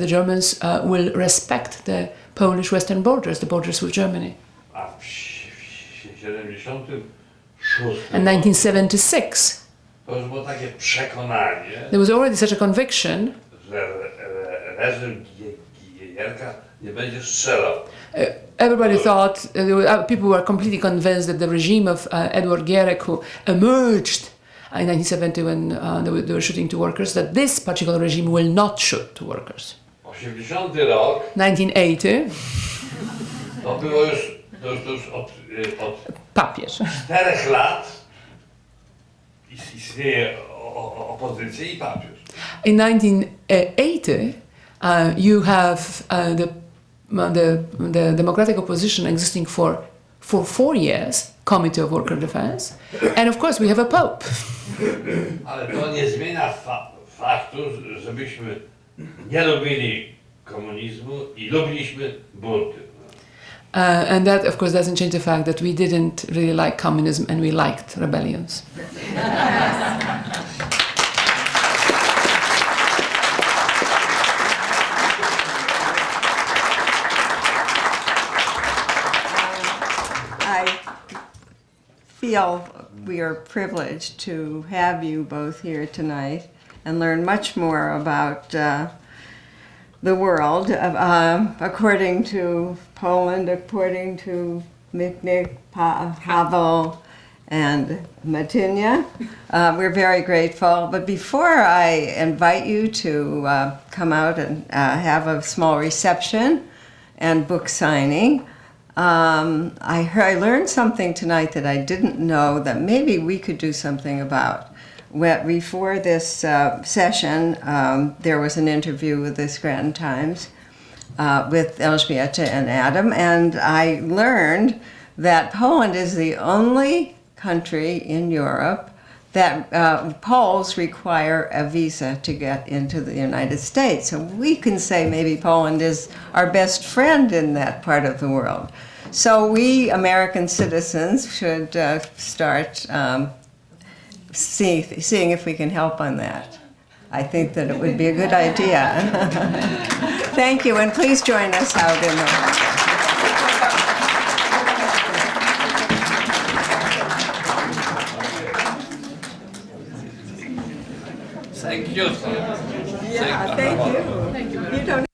[SPEAKER 2] Germans will respect the Polish western borders, the borders with Germany.
[SPEAKER 3] A w 76
[SPEAKER 2] In 1976,
[SPEAKER 3] to już było takie przekonanie,
[SPEAKER 2] there was already such a conviction
[SPEAKER 3] że reżim Gierka nie będzie strzelał.
[SPEAKER 2] everybody thought, people were completely convinced that the regime of Edward Gierek, who emerged in 1970 when they were shooting to workers, that this particular regime will not shoot to workers.
[SPEAKER 3] 80 rok
[SPEAKER 2] 1980,
[SPEAKER 3] to było już od
[SPEAKER 2] papież.
[SPEAKER 3] 4 lat istnieje opozycja i papież.
[SPEAKER 2] In 1980, you have the democratic opposition existing for 4 years, Committee of Worker Defense, and of course we have a pope.
[SPEAKER 3] Ale to nie zmienia faktu, żebyśmy nie lubili komunizmu i lubiliśmy bunty.
[SPEAKER 2] And that, of course, doesn't change the fact that we didn't really like communism and we liked rebellions.
[SPEAKER 1] I feel we are privileged to have you both here tonight and learn much more about the world, according to Poland, according to Michnik, Havel, and Matynia. We're very grateful. But before I invite you to come out and have a small reception and book signing, I learned something tonight that I didn't know that maybe we could do something about. Before this session, there was an interview with the Scranton Times with Elzbieta and Adam, and I learned that Poland is the only country in Europe that Poles require a visa to get into the United States. So we can say maybe Poland is our best friend in that part of the world. So we American citizens should start seeing if we can help on that. I think that it would be a good idea. Thank you, and please join us out in the...
[SPEAKER 3] Thank you.
[SPEAKER 1] Yeah, thank you. You don't